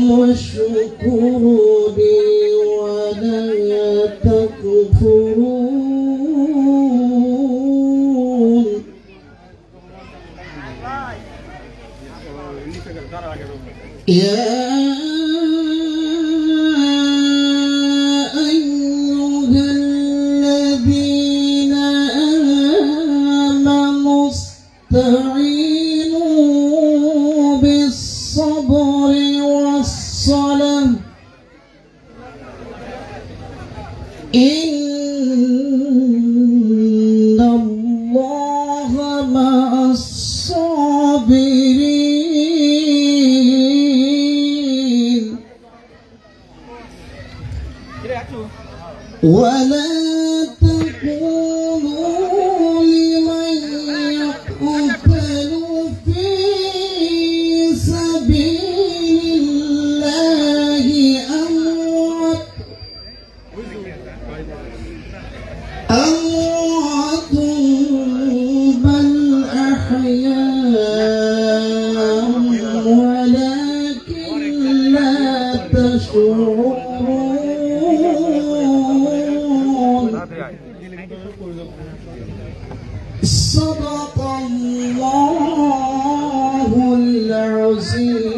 واشكروا لي ولا تكفرون يا أيها الذين آمنوا استعينوا بالصبر والصلاة إن الله مع الصابرين ولا تقولوا لمن يقتل في سبيل الله أموات بل أحياء ولكن لا تشعرون صدق الله العظيم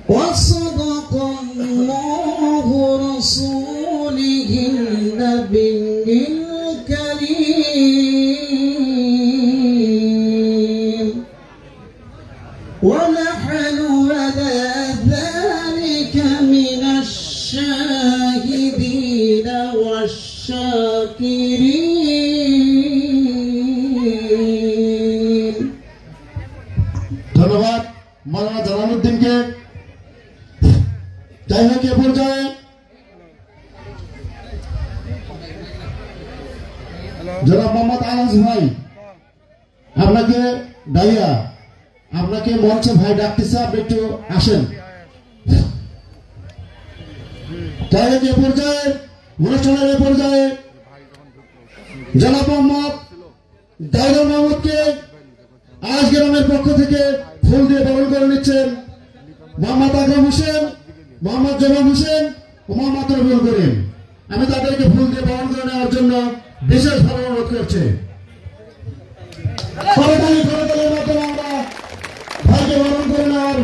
وصدق الله رسوله النبي الكريم ونحن على ذلك من الشاهدين والشاكرين ধন্যবাদ মাওলানা জালালউদ্দিনকে। যাই হোক এ পর্যায়ে জনাব মোহাম্মদ আনাস ভাই আপনাকে ডাইয়া আপনাকে মঞ্চে ভাই ডাকতেছে, আপনি একটু আসেন। যাই হোক এ পর্যায়ে অনুষ্ঠানের এ পর্যায়ে জনাব মোহাম্মদ দাইদুল মাহমুদকে আজ গ্রামের পক্ষ থেকে ফুল দিয়ে বরণ করে নিচ্ছেন মোহাম্মদ আকরাম হোসেন, মোহাম্মদ জমান হোসেন ও মোহাম্মদ রবিউল করিম। আমি তাদেরকে ফুল দিয়ে বরণ করে নেওয়ার জন্য বিশেষভাবে অনুরোধ করছি। করতালির মাধ্যমে আমরা ভাইকে বরণ করে নেওয়ার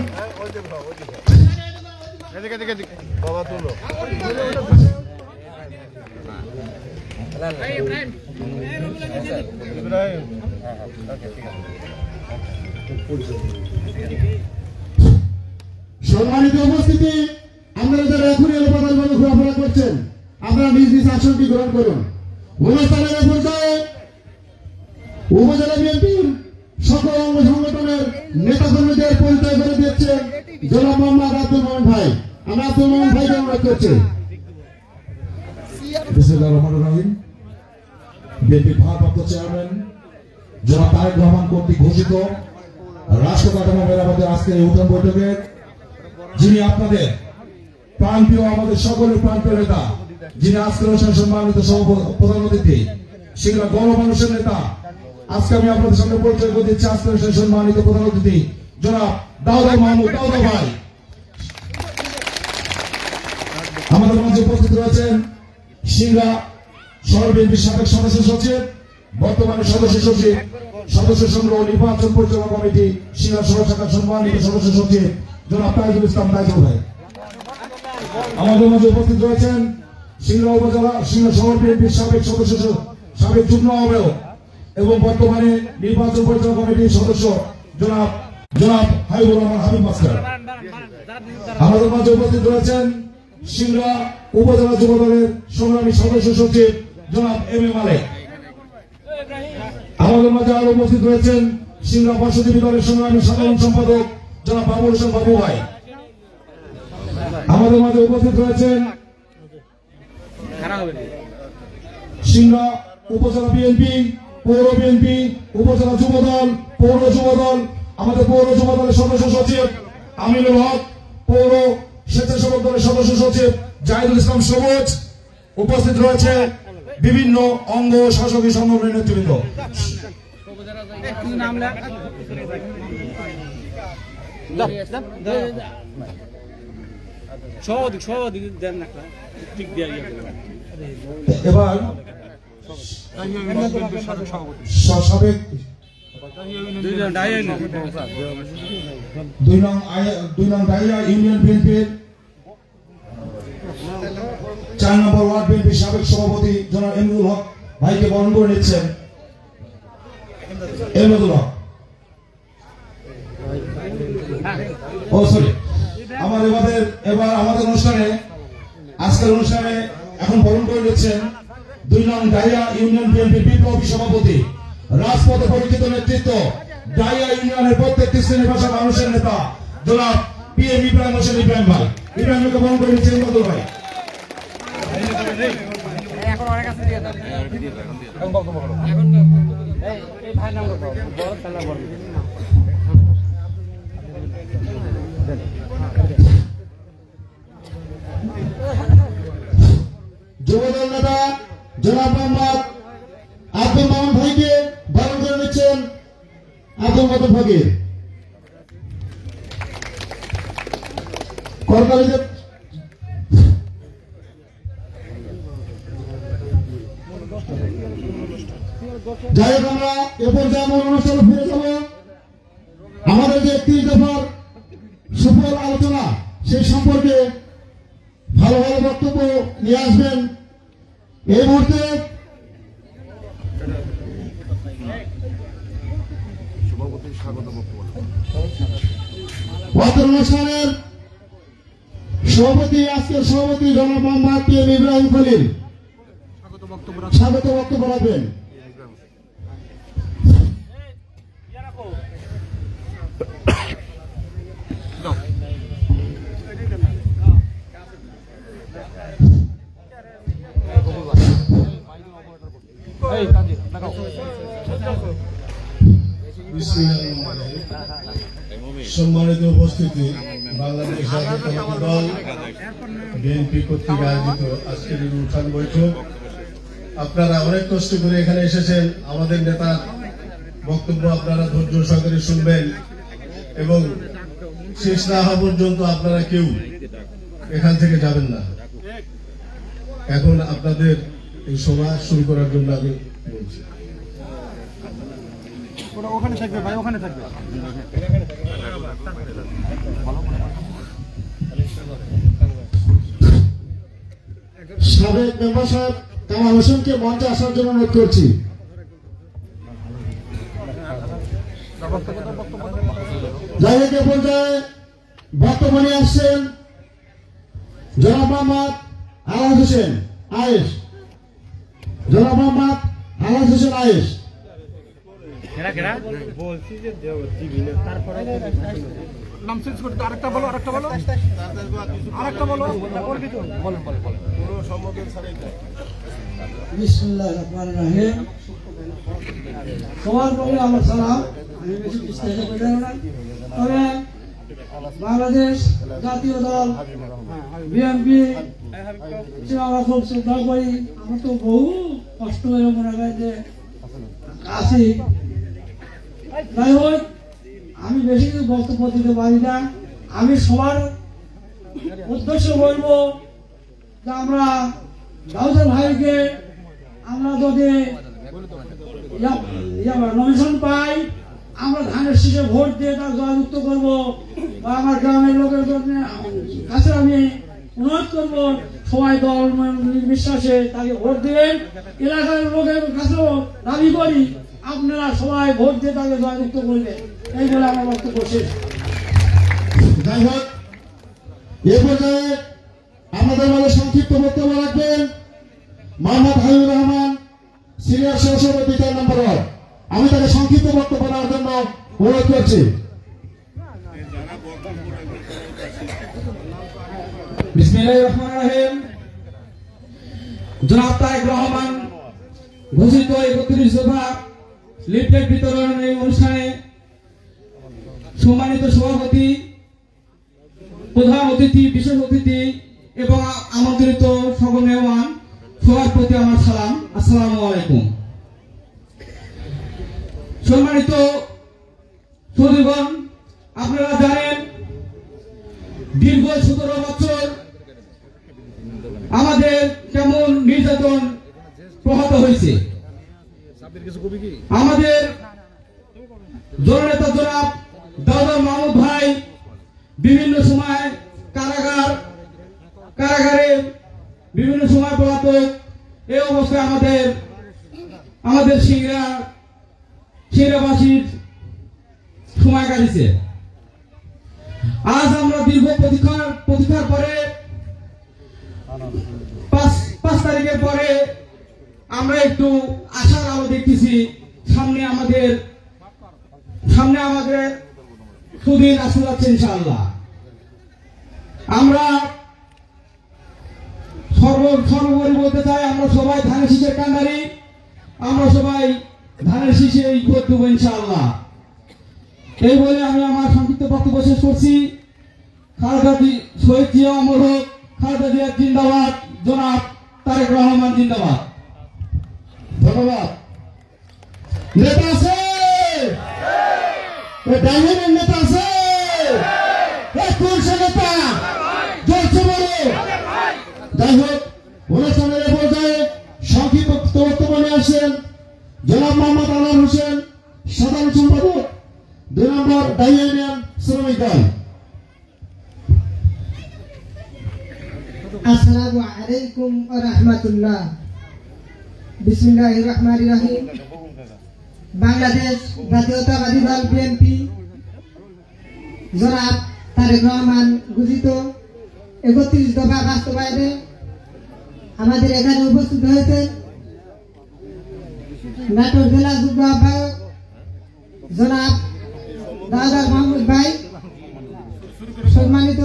সম্মানিত উপস্থিতি, আপনারা যারা এখনই এলোপাতালভাবে ঘোরাফেরা করছেন আপনারা নিজ নিজ আসনটি গ্রহণ করুন। অনুষ্ঠানের পর্যায়ে উপজেলা বিএনপির সকল অঙ্গ সংগঠনের নেতা কর্মীদের পরিচয় করে দিচ্ছেন জনাব মোহাম্মদ আব্দুল মোমেন ভাই। আমরা আব্দুল মোমেন ভাইকে অনুরোধ করছি। বিসমিল্লাহির রহমানির রহিম। বিএনপির ভারপ্রাপ্ত চেয়ারম্যান জনাব তারেক রহমান কর্তৃক ঘোষিত রাষ্ট্র কাঠামো মেরামতের আজকের এই উঠান বৈঠকে যিনি আপনাদের প্রাণপ্রিয়, আমাদের সকলের প্রাণপ্রিয় নেতা, যিনি আজকের অনুষ্ঠানে সম্মানিত প্রধান অতিথি, সেগুলো গণমানুষের নেতা, আজকে আমি আপনাদের সঙ্গে পরিচয় করে দিচ্ছি আজকের অনুষ্ঠানে সম্মানিত প্রধান অতিথি জনাব দাউদা মাহমুদ দাউদা ভাই। আমাদের মাঝে উপস্থিত রয়েছেন সিংড়া শহর বিএনপির সাবেক সদস্য সচিব, বর্তমানে সদস্য সচিব, সদস্য সংগ্রহ নির্বাচন পরিচালনা কমিটি সিংড়া শহর শাখার সম্মানিত সদস্য সচিব জনাব তাইজুল ইসলাম তাইজুল ভাই। আমাদের মাঝে উপস্থিত রয়েছেন সিংড়া উপজেলা সিংড়া শহর বিএনপির সাবেক সদস্য, সাবেক যুগ্ম আহ্বায়ক এবং বর্তমানে নির্বাচন পরিচালনা কমিটির সদস্য জনাব হাবিবুর রহমান হাবিব মাস্টার। আমাদের মাঝে উপস্থিত রয়েছেন সিংড়া উপজেলা যুব দলের সংগ্রামী সদস্য সচিব জনাব এম এ মালেক। আমাদের মাঝে আরো উপস্থিত রয়েছেন সিংড়া পার্শ্বজীবী দলের সংগ্রামী সাধারণ সম্পাদক জনাব বাবুল হোসেন বাবু ভাই। আমাদের মাঝে উপস্থিত রয়েছেন সিংড়া উপজেলা বিএনপি, পৌর বিএনপি, উপজেলা যুবদল, পৌর যুবদল, আমাদের পৌর যুবদলের সদস্য সচিব আমিনুল হক, পৌর স্বেচ্ছাসেবক দলের সদস্য সচিব জাহিদুল ইসলাম সবুজ। উপস্থিত রয়েছে বিভিন্ন অঙ্গ শাসক সংগঠনের নেতৃবৃন্দ। এবার সাবেক 2 নং ডাইয়া ইউনিয়ন বিএনপির 4 নম্বর ওয়ার্ড বিএনপির সাবেক সভাপতি জনাব এমরুল হক ভাইকে বরণ করে নিচ্ছেন। এমরুল হক এবার আমাদের অনুষ্ঠানে আজকের অনুষ্ঠানে এখন বরণ করে নিচ্ছেন 2 নং ডাইয়া ইউনিয়ন বিএনপির বিপ্লবী সভাপতি, রাজপথে পরিচিত নেতৃত্ব, ডাইয়া ইউনিয়নের প্রত্যেকটি শ্রেণী ভাষা মানুষের নেতা জনাব PM ইব্রাহিম হোসেন ইব্রাহিম ভাই। ইব্রাহিমকে বরণ করে নিচ্ছেন এমরুল ভাই। যুবদল নেতা জনাব মোহাম্মদ আব্দুল মামুন ভাইকে বরণ করে নিচ্ছেন আব্দুল মামুন ফকির। যাই হোক, আমরা এ পর্যায়ে আমার অনুষ্ঠানে ফিরে যাব। আমাদের যে 30 দফার সফল আলোচনা সেই সম্পর্কে ভালো ভালো বক্তব্য নিয়ে আসবেন। এই মুহূর্তে অনুষ্ঠানের সভাপতি, আজকের সভাপতি জনাব মোহাম্মদ PM ইব্রাহিম খলিল স্বাগত বক্তব্য রাখবেন। সম্মানিত উপস্থিতি, বাংলাদেশ জাতীয়তাবাদী দল বিএনপি কর্তৃক আয়োজিত আজকের এই অনুষ্ঠান বৈঠক, আপনারা অনেক কষ্ট করে এখানে এসেছেন। আমাদের নেতার বক্তব্য আপনারা ধৈর্য সহকারে শুনবেন এবং শেষ না হওয়া পর্যন্ত আপনারা কেউ এখান থেকে যাবেন না। এখন আপনাদের এই সভা শুরু করার জন্য আমি বলছি। ওখানে থাকবে ভাই, ওখানে থাকবে। সাবেক মেম্বার সাহেব কামাল হোসেনকে মঞ্চে আসার জন্য অনুরোধ করছি। যাই হোক, এ পর্যায়ে বক্তব্য নিয়ে আসছেন জনাব মোহাম্মদ আলাস হোসেন আয়েশ। জনাব মোহাম্মদ আলাস হোসেন আয়েশ। নাম চেঞ্জ করতে আরেকটা বলো, আরেকটা বলো, আরেকটা বলো। বিসমিল্লাহির রহমানির রহিম। সবার প্রতি আমার সালাম। আমি বেশি বিস্তারিত বলতে না, তবে বাংলাদেশ জাতীয় দল বিএনপি আমরা খুব শ্রদ্ধা করি। আমরা তো বহু কষ্ট হয়ে মনে হয় যে আছি। যাই হোক, আমি বেশি কিছু বক্তব্য দিতে পারি না। আমি সবার উদ্দেশ্য বলবো যে আমরা দাউদ ভাইকে আমরা যদি নমিনেশন পাই, আমরা ধানের শীষে ভোট দিয়ে তার জয়যুক্ত করবো, বা আমার গ্রামের লোকের জন্য কাছে আমি অনুরোধ করবো সবাই দল বিশ্বাসে তাকে ভোট দেবেন। এলাকার লোকের কাছেও দাবি করি আপনারা সবাই ভোট দিয়ে তাকে জয়যুক্ত করবেন। এই বলে আমার বক্তব্য শেষ। যাই হোক, এ পর্যায়ে আমাদের মাঝে সংক্ষিপ্ত বক্তব্য রাখবেন মোহাম্মদ হাবিবুর রহমান, সিনিয়র সহসভাপতি 4 নম্বর ওয়ার্ড। আমি তাকে সংক্ষিপ্ত বক্তব্য দেওয়ার জন্য অনুরোধ করছি। বিসমিল্লাহির রহমানির রহিম। জনাব তারেক রহমান ঘোষিত 31 দফা লিফলেট বিতরণ এই অনুষ্ঠানে সম্মানিত সভাপতি, প্রধান অতিথি, বিশেষ অতিথি এবং আমন্ত্রিত সকল মেহমান, সবার প্রতি আমার সালাম। আসসালামু আলাইকুম। সম্মানিত সুধীগণ, আপনারা জানেন দীর্ঘ 17 বছর আমাদের কেমন নির্যাতন প্রহত হয়েছে। আমাদের জননেতা জনাব দাউদ মাহমুদ ভাই বিভিন্ন সময় কারাগারে বিভিন্ন সময় পলাতক। এই অবস্থায় আমাদের সিংড়াবাসীর সময় কাটিছে। আজ আমরা দীর্ঘ প্রতীক্ষার পরে 5 তারিখের পরে আমরা একটু আশার আলো দেখতেছি। সামনে আমাদের সুদিন আসতে যাচ্ছে ইনশাআল্লাহ। আমরা সর্বোপরি বলতে চাই, আমরা সবাই ধানের শীষের কান্ডারি, আমরা সবাই ধানের শীষে ভোট দেবো ইনশাআল্লাহ। এই বলে আমি আমার সংক্ষিপ্ত বক্তব্য শেষ করছি। খালেদা শহীদ জিয়া অমর হোক, খালেদা জিয়া জিন্দাবাদ, জনাব তারেক রহমান জিন্দাবাদ। ধন্যবাদ। নেতা আছে, ডাইনের নেতা আছে, কোন সে নেতা জোরছে বলো। যাই হোক, অনুষ্ঠানের এ পর্যায়ে সংক্ষিপ্ত বক্তব্য নিয়ে আসেন জনাব মোহাম্মদ আনোয়ার হোসেন, সাধারণ সম্পাদক 2 নম্বর ডাইয়া ইউনিয়ন শ্রমিক দল। আসসালামু আলাইকুম ওয়া রাহমাতুল্লাহ। বিসমিল্লাহির রহমানির রহিম। বাংলাদেশ জাতীয়তাবাদী দল বিএনপি জনাব তারেক রহমান ঘোষিত 31 দফা বাস্তবায়নে আমাদের এখানে উপস্থিত হয়েছেন নাটোর জেলা যুগ্ম আহ্বায়ক জনাব দাউদ মাহমুদ ভাই, সম্মানিত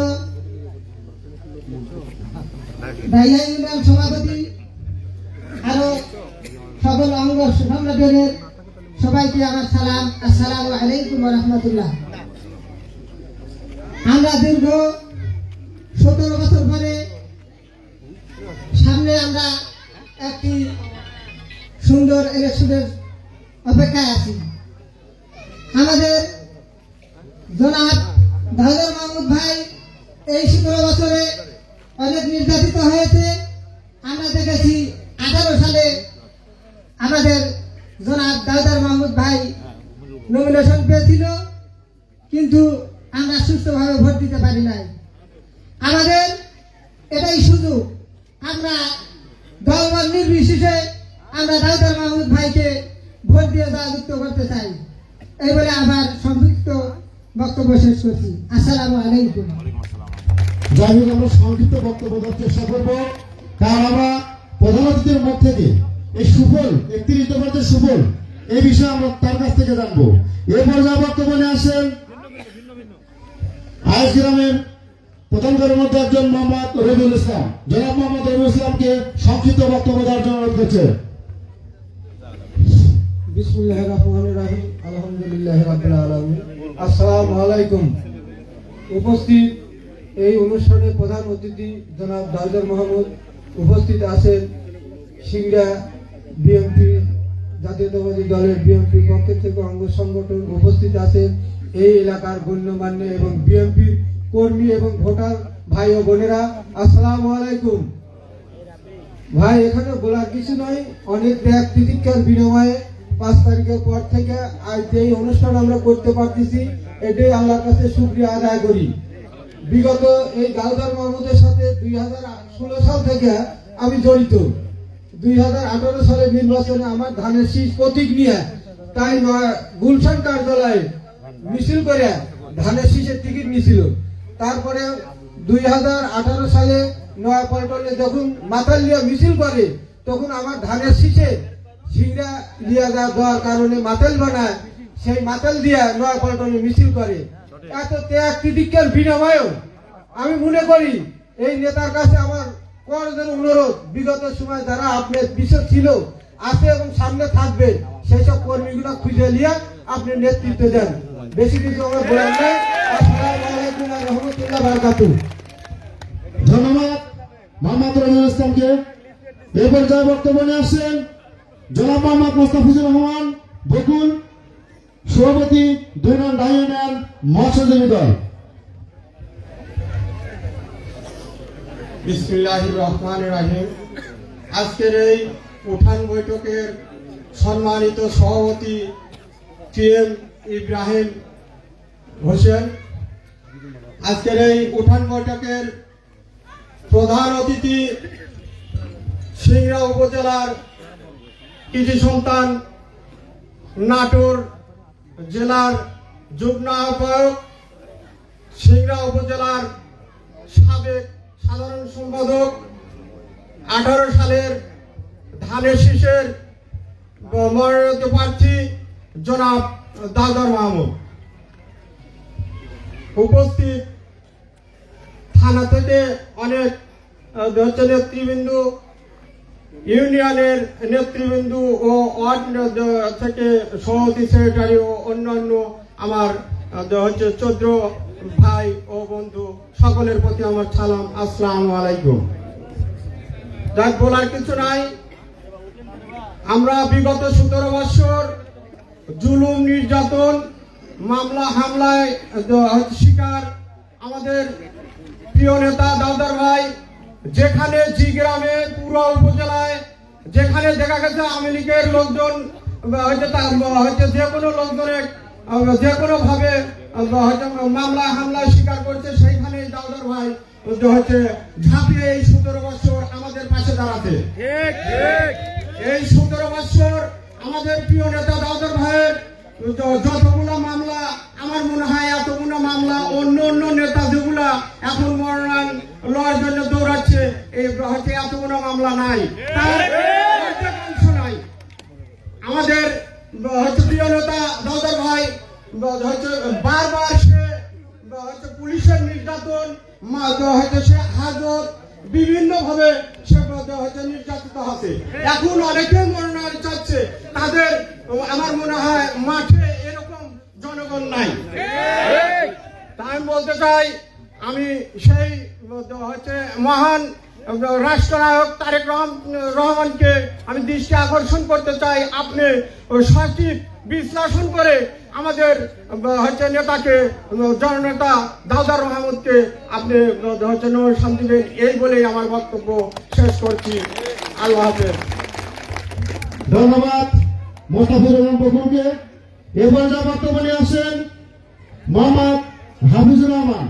ডাইয়া ইউনিয়ন সভাপতি, আরো সকল অঙ্গ সংগঠনের সবাইকে আমার সালাম। আসসালামু আলাইকুম ওয়া রাহমাতুল্লাহ। আমরা দীর্ঘ 17 বছর পরে সামনে আমরা একটি সুন্দর ইলেকশনের অপেক্ষায় আছি। আমাদের জনাব দাউদ মাহমুদ ভাই এই 17 বছরে অনেক নির্যাতিত হয়েছে। আমরা দেখেছি 18 সালে আমাদের জনাব দাউদ মাহমুদ ভাই নমিনেশন পেয়েছিল, কিন্তু আমরা সুস্থভাবে ভোট দিতে পারি নাই। আমাদের এটাই সুযোগ, আমরা দলবল নির্বিশেষে আমরা দাউদ মাহমুদ ভাইকে ভোট দিয়ে জয়যুক্ত করতে চাই। এই বলে আমার সংক্ষিপ্ত বক্তব্য শেষ করছি। আসসালামু আলাইকুম। যাই হোক, আমরা সংক্ষিপ্ত বক্তব্য দেওয়ার চেষ্টা করবো, কারণ আমরা প্রধান অতিথির মুখ থেকে এই সুফল 31 দফার যে সুফল, এই বিষয়ে আমরা তার কাছ থেকে জানবো। এ পর্যায়ে বক্তব্য নিয়ে আসেন আইএস গ্রামের প্রধানকারের মধ্যে একজন মোহাম্মদ রবিউল ইসলাম। জনাব মোহাম্মদ রবিউল ইসলামকে সংক্ষিপ্ত বক্তব্য দেওয়ার জন্য অনুরোধ করছে। বিসমিল্লাহির রহমানির রহিম। আলহামদুলিল্লাহি রাব্বিল আলামিন। আসসালামু আলাইকুম। উপস্থিত এই অনুষ্ঠানে প্রধান অতিথি জনাব দাউদ মাহমুদ, উপস্থিত আছেন সিংড়া বিএনপি জাতীয়তাবাদী দলের বিএনপি পক্ষের থেকে অঙ্গ সংগঠন, উপস্থিত আছেন এই এলাকার গণ্যমান্য এবং বিএনপি কর্মী এবং ভোটার ভাই ও বোনেরা, আসসালামু আলাইকুম। ভাই, এখানে বলার কিছু নয়, অনেক ত্যাগ তিতিক্ষার বিনিময়ে 5 তারিখের পর থেকে আজ এই অনুষ্ঠান আমরা করতে পারতেছি, এটাই আল্লাহর কাছে শুকরিয়া আদায় করি। বিগত এই দাউদ মাহমুদের সাথে 2016 সাল থেকে আমি জড়িত। 2018 সালের নির্বাচনে আমার ধানের শীষ প্রতীক নিয়ে তাই গুলশান কার্যালয়ে মিছিল করে ধানের শীষের টিকিট নিয়েছিল। তারপরে 2018 সালে নয়াপল্টনে যখন মাতাল লিয়া মিছিল করে, তখন আমার ধানের শীষে সিংড়া লিয়া দেওয়ার কারণে মাতাল বানায়, সেই মাতাল দিয়া নয়াপল্টনে মিছিল করে। এত ত্যাগ তিতিক্ষার বিনিময়েও আমি মনে করি এই নেতার কাছে আমার করজোর অনুরোধ, বিগত সময় যারা আপনার বিশেষ ছিল, আছে এবং সামনে থাকবে, সেই সব কর্মীগুলো খুঁজে নিয়ে আপনি নেতৃত্ব দেন। বেশি কিছু আমরা বলার নাই। আসসালামু আলাইকুম ওয়া রাহমাতুল্লাহি ওয়া বারাকাতুহু। ধন্যবাদ মোহাম্মদ রবিউল ইসলামকে। এ পর্যায়ে বক্তব্য নিয়ে আসছেন জনাব মোহাম্মদ মোস্তাফিজুর রহমান বকুল, সভাপতি 2 নং ডাই ইউনিয়ন মৎস্যজীবী দল। বিসমিল্লাহির রহমানির রহিম। আজকের এই উঠান বৈঠকের সম্মানিত সভাপতি PM ইব্রাহিম হোসেন, আজকের এই উঠান বৈঠকের প্রধান অতিথি সিংড়া উপজেলার কৃষি সন্তান, নাটোর জেলার যুগ্ম আহ্বায়ক, সিংড়া উপজেলার সাবেক সাধারণ সম্পাদক, 18 সালের ধানের শীষের মনোনীত প্রার্থী জনাব দাউদার মাহমুদ, উপস্থিত থানা থেকে অনেক নেতৃবৃন্দ, ইউনিয়নের নেতৃবৃন্দ ও ওয়ার্ড থেকে সভাপতি, সেক্রেটারি ও অন্যান্য আমার চৌদ্র ভাই ও বন্ধু সকলের প্রতি আমার সালাম, আসসালামু আলাইকুম। যাক, বলার কিছু নাই। আমরা বিগত 17 বছর জুলুম, নির্যাতন, মামলা হামলায় শিকার আমাদের প্রিয় নেতা দাউদার ভাই, যেখানে জি গ্রামে পুরো উপজেলায় যেখানে দেখা গেছে আওয়ামী লীগের লোকজন যে কোনো লোকজনের যে কোনো ভাবে মামলা হামলায় শিকার করছে, সেইখানে দাউদার ভাই ঝাঁপিয়ে এই 17 বছর আমাদের পাশে দাঁড়াতে। এই 17 বছর আমাদের প্রিয় নেতা দাউদার ভাইয়ের যতগুলো মামলা, আমার মনে হয় এতগুলো মামলা অন্য অন্য নেতা যেগুলা এখন মনোনয়ন লওয়ার জন্য দৌড়াচ্ছে, এই এতগুলো মামলা নাই, তার অংশ নাই। আমাদের প্রিয় নেতা দাউদার ভাই বারবার সে পুলিশের নির্যাতন, সে হাজত, বিভিন্ন ভাবে সে নির্যাতিত হচ্ছে। এখন অনেকে মনোনয়ন চাচ্ছে, তাদের আমার মনে হয় মাঠে এরকম জনগণ নাই। তাই আমি বলতে চাই, আমি সেই মহান রাষ্ট্রনায়ক তারেক রহমানকে আমি দৃষ্টি আকর্ষণ করতে চাই, আপনি সঠিক বিশ্লেষণ করে আমাদের নেতাকে, জননেতা দাউদার মাহমুদকে আপনি নমিনেশন দিবেন, এই বলেই আমার বক্তব্য শেষ করছি। আল্লাহ হাফেজ। ধন্যবাদ মোস্তাফিজুর রহমান বকুলকে। এবার যা বক্তব্য নিয়ে আসেন মোহাম্মদ হাফিজুর রহমান,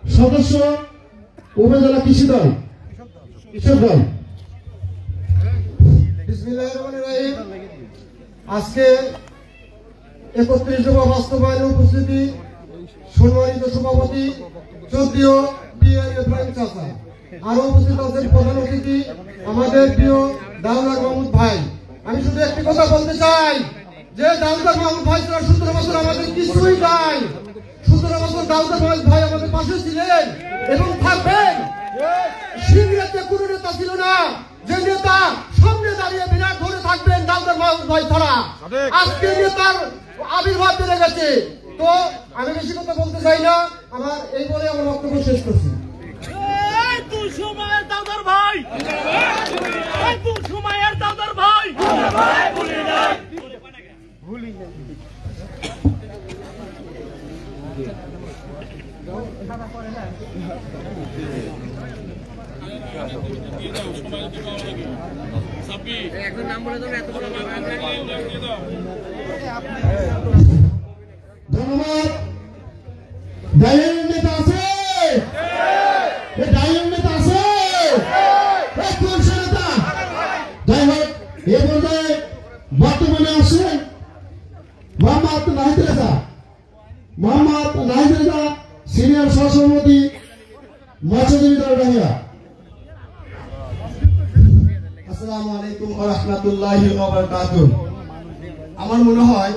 সদস্য উপজেলা কৃষি দল, কৃষক দল। বিসমিল্লাহির রহমানির রহিম। আজকে 31 দফা বাস্তবায়নে উপস্থিতি সম্মানিত সভাপতি চৌধুরী PM ইব্রাহিম চাচা, আরো উপস্থিত আছেন প্রধান অতিথি আমাদের প্রিয় দাউদার মাহমুদ ভাই। আমি শুধু একটি কথা বলতে চাই যে দাউদার মাহমুদ ভাই 17 বছর আমাদের কিছুই নাই। 17 বছর দাউদার মাহমুদ ভাই আমাদের পাশে ছিলেন এবং থাকবেন। সিংড়াতে কোনো নেতা ছিল না যে নেতা সামনে দাঁড়িয়ে বিরাট ধরে থাকবেন দাউদার মাহমুদ ভাই ছাড়া। আজকে নেতার আবির্ভাব বেড়ে গেছে। তো আমি বেশি কথা বলতে চাই না, আমার এই বলে আমার বক্তব্য শেষ করছি। দাউদার ভাই, দাউদার ভাই, ভুলি নাই। ধন্যবাদ। ডাইনিং নেতা আছে, ডাইনিং নেতা আছে, কোন নেতা? যাই হোক, এ পর্যায়ে বর্তমানে আসেন মোহাম্মদ নাহিদ রেজা। মোহাম্মদ নাহিদ রেজা সিনিয়র সহসভাপতি মৎস্যজীবী দল ডাঙ্গা। আসসালামু আলাইকুম ওয়া রাহমাতুল্লাহি ওয়া বারাকাতুহু। আমার মনে হয়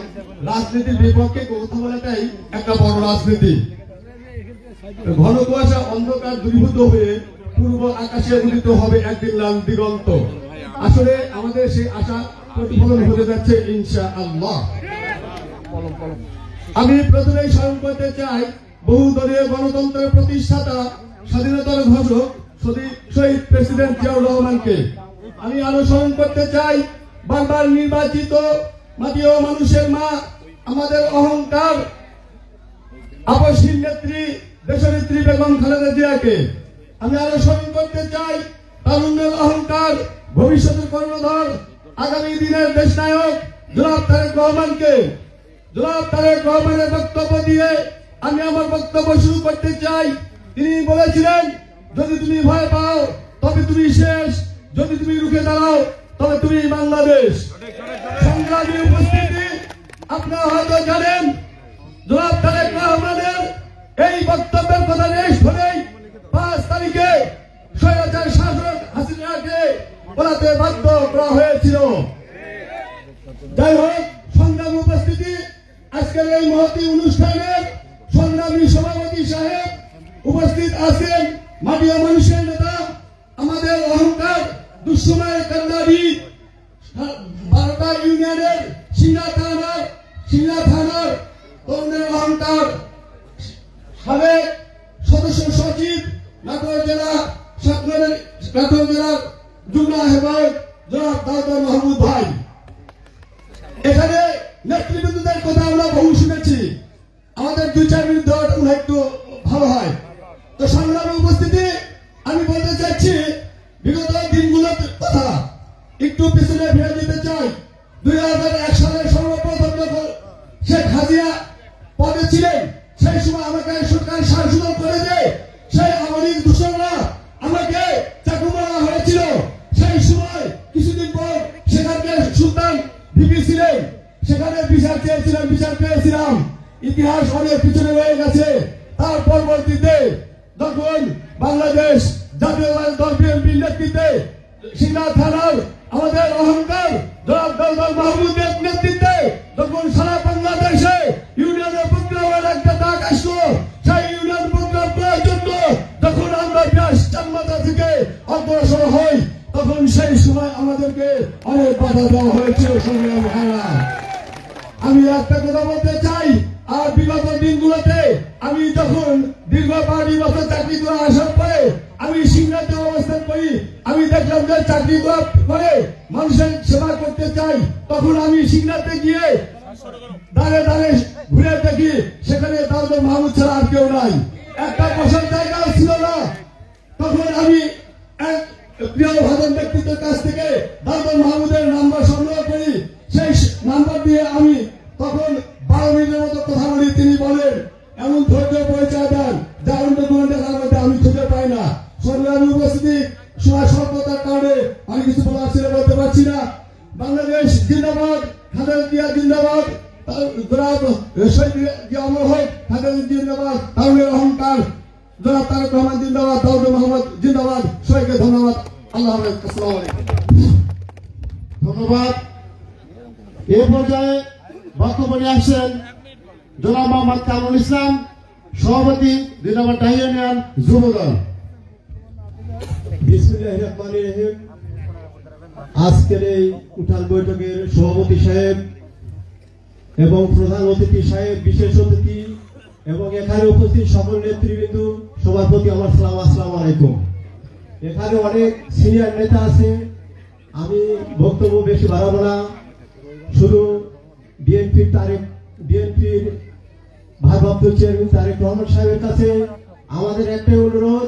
রাজনীতির বিপক্ষে কথা বলাটাই একটা বড় রাজনীতি। ঘন কুয়াশা অন্ধকার দূরীভূত হয়ে পূর্ব আকাশে উদিত হবে একদিন লাল দিগন্ত। আসলে আমাদের সেই আশা প্রতিফলন হতে যাচ্ছে ইনশাআল্লাহ। আমি প্রথমেই স্মরণ করতে চাই বহুদলীয় গণতন্ত্রের প্রতিষ্ঠাতা, স্বাধীনতার ঘোষক শহীদ প্রেসিডেন্ট জিয়াউর রহমানকে। আমি আরো স্মরণ করতে চাই বারবার নির্বাচিত মাটি ও মানুষের মা আমাদের অহংকার আপসহীন নেত্রী দেশনেত্রী বেগম খালেদা জিয়াকে আমি আরো স্মরণ করতে চাই। তারুণ্যের অহংকার, ভবিষ্যতের কর্ণধার, আগামী দিনের দেশনায়ক জনাব তারেক রহমানকে, জনাব তারেক রহমানের বক্তব্য দিয়ে আমি আমার বক্তব্য শুরু করতে চাই। তিনি বলেছিলেন, যদি তুমি ভয় পাও তবে তুমি শেষ, যদি তুমি রুখে দাঁড়াও তবে তুমি বাংলাদেশ। সংগ্রামী উপস্থিতি, আপনারা হয়তো জানেন জনাব তারেক রহমানের এই বক্তব্যের কথা নেই ধরেই 5 তারিখে স্বৈরাচার শাসক হাসিনাকে বলাতে বাধ্য করা হয়েছিল। যাই হোক, সংগ্রামী উপস্থিতি, আজকের এই মহতী অনুষ্ঠানের সংগ্রামী সভাপতি সাহেব উপস্থিত আছেন, মাটিয়া মানুষের নেতা, আমাদের অহংকার দুঃসময়ের কান্ডারি 12টা ইউনিয়নের সিংড়া থানার তরুণের অহংকার সাবেক সদস্য সচিব নাটোর জেলার যুগ্ম আহ্বায়ক জনাব দাউদ মাহমুদ ভাই। এখানে নেতৃবৃন্দদের কথা আমরা বহু শুনেছি, আমাদের 2-4 মিনিট দেওয়াটা একটু ভালো হয়। তো সংগ্রামী উপস্থিতি, আমি বলতে চাচ্ছি বিগত দিনগুলোর কথা একটু পিছনে ফিরে যেতে চাই। 2001 সালে সর্বপ্রথম যখন শেখ হাসিনা পদে ছিলেন, সেই সময় আমাকে সরকার সংশোধন করে দেয়, সেই আওয়ামী দূষণরা আমাকে চাকু মারা হয়েছিল। সেই সময় কিছুদিন পর সেখানকার সুলতান ভিপি ছিলেন, সেখানে বিচার চেয়েছিলাম, বিচার পেয়েছিলাম। ইতিহাস অনেক পিছনে রয়ে গেছে। তার পরবর্তীতে যখন বাংলাদেশ জাতীয়তাবাদী দল বিএনপির নেতৃত্বে সিংড়া থানার আমাদের অহংকার জনাব দাউদ মাহমুদের নেতৃত্বে যখন সারা বাংলাদেশে ইউনিয়নের প্রোগ্রামের একটা ডাক আসলো, সেই ইউনিয়ন প্রোগ্রাম করার জন্য যখন আমরা চান্মাতা থেকে অগ্রসর হই, তখন সেই সময় আমাদেরকে অনেক বাধা দেওয়া হয়েছিল। সংগ্রামী ভাইরা, আমি একটা কথা বলতে চাই, আর বিগত দিনগুলোতে আমি যখন দীর্ঘ 12 বছর চাকরি করে আসার পরে আমি সিংড়াতে অবস্থান করি, আমি দেখলাম যে চাকরি করে মানুষের সেবা করতে চাই। তখন আমি সিংড়াতে গিয়ে দাঁড়ে দাঁড়ে ঘুরে দেখি সেখানে দাউদ মাহমুদ ছাড়া আর কেউ নাই, একটা বসার জায়গাও ছিল না। তখন আমি এক প্রিয় ভাজন ব্যক্তিত্বের কাছ থেকে দাউদ মাহমুদের নাম্বার সংগ্রহ করি। সেই নাম্বার দিয়ে আমি তখন 12 মিনিটের মতো কথা বলি। তিনি বলেন, এমন ধৈর্য পরিচয় দেন যার দেখার মধ্যে আমি খুঁজে পাই না। সংগ্রামী উপস্থিতি, স্বল্পতার কারণে আমি কিছু বলার ছেড়ে বলতে পারছি না। বাংলাদেশ জিন্দাবাদ, খালেদা জিয়া জিন্দাবাদ, অমর হোক খালেদা জিন্দাবাদ, তারুণের অহংকার জনাব তারেক রহমান জিন্দাবাদ, দাউদ মাহমুদ জিন্দাবাদ। সবাইকে ধন্যবাদ। আল্লাহ হাফেজ। আসসালামু আলাইকুম। ধন্যবাদ। এ পর্যায়ে বক্তব্য নিয়ে আসছেন জনাব মোহাম্মদ কামরুল ইসলাম, সভাপতি 2 নম্বর টাই ইউনিয়ন যুবদল। বিসমিল্লাহির রহমানির রহিম। আজকের এই উঠান বৈঠকের সভাপতি সাহেব এবং প্রধান অতিথি সাহেব, বিশেষ অতিথি এবং এখানে উপস্থিত সকল নেতৃবৃন্দ, সবার প্রতি আমার সালাম, আসসালামু আলাইকুম। এখানে অনেক সিনিয়র নেতা আছে, আমি বক্তব্য বেশি বাড়াবো না। শুধু বিএনপির ভারপ্রাপ্ত চেয়ারম্যান তারেক রহমান সাহেবের কাছে আমাদের একটাই অনুরোধ,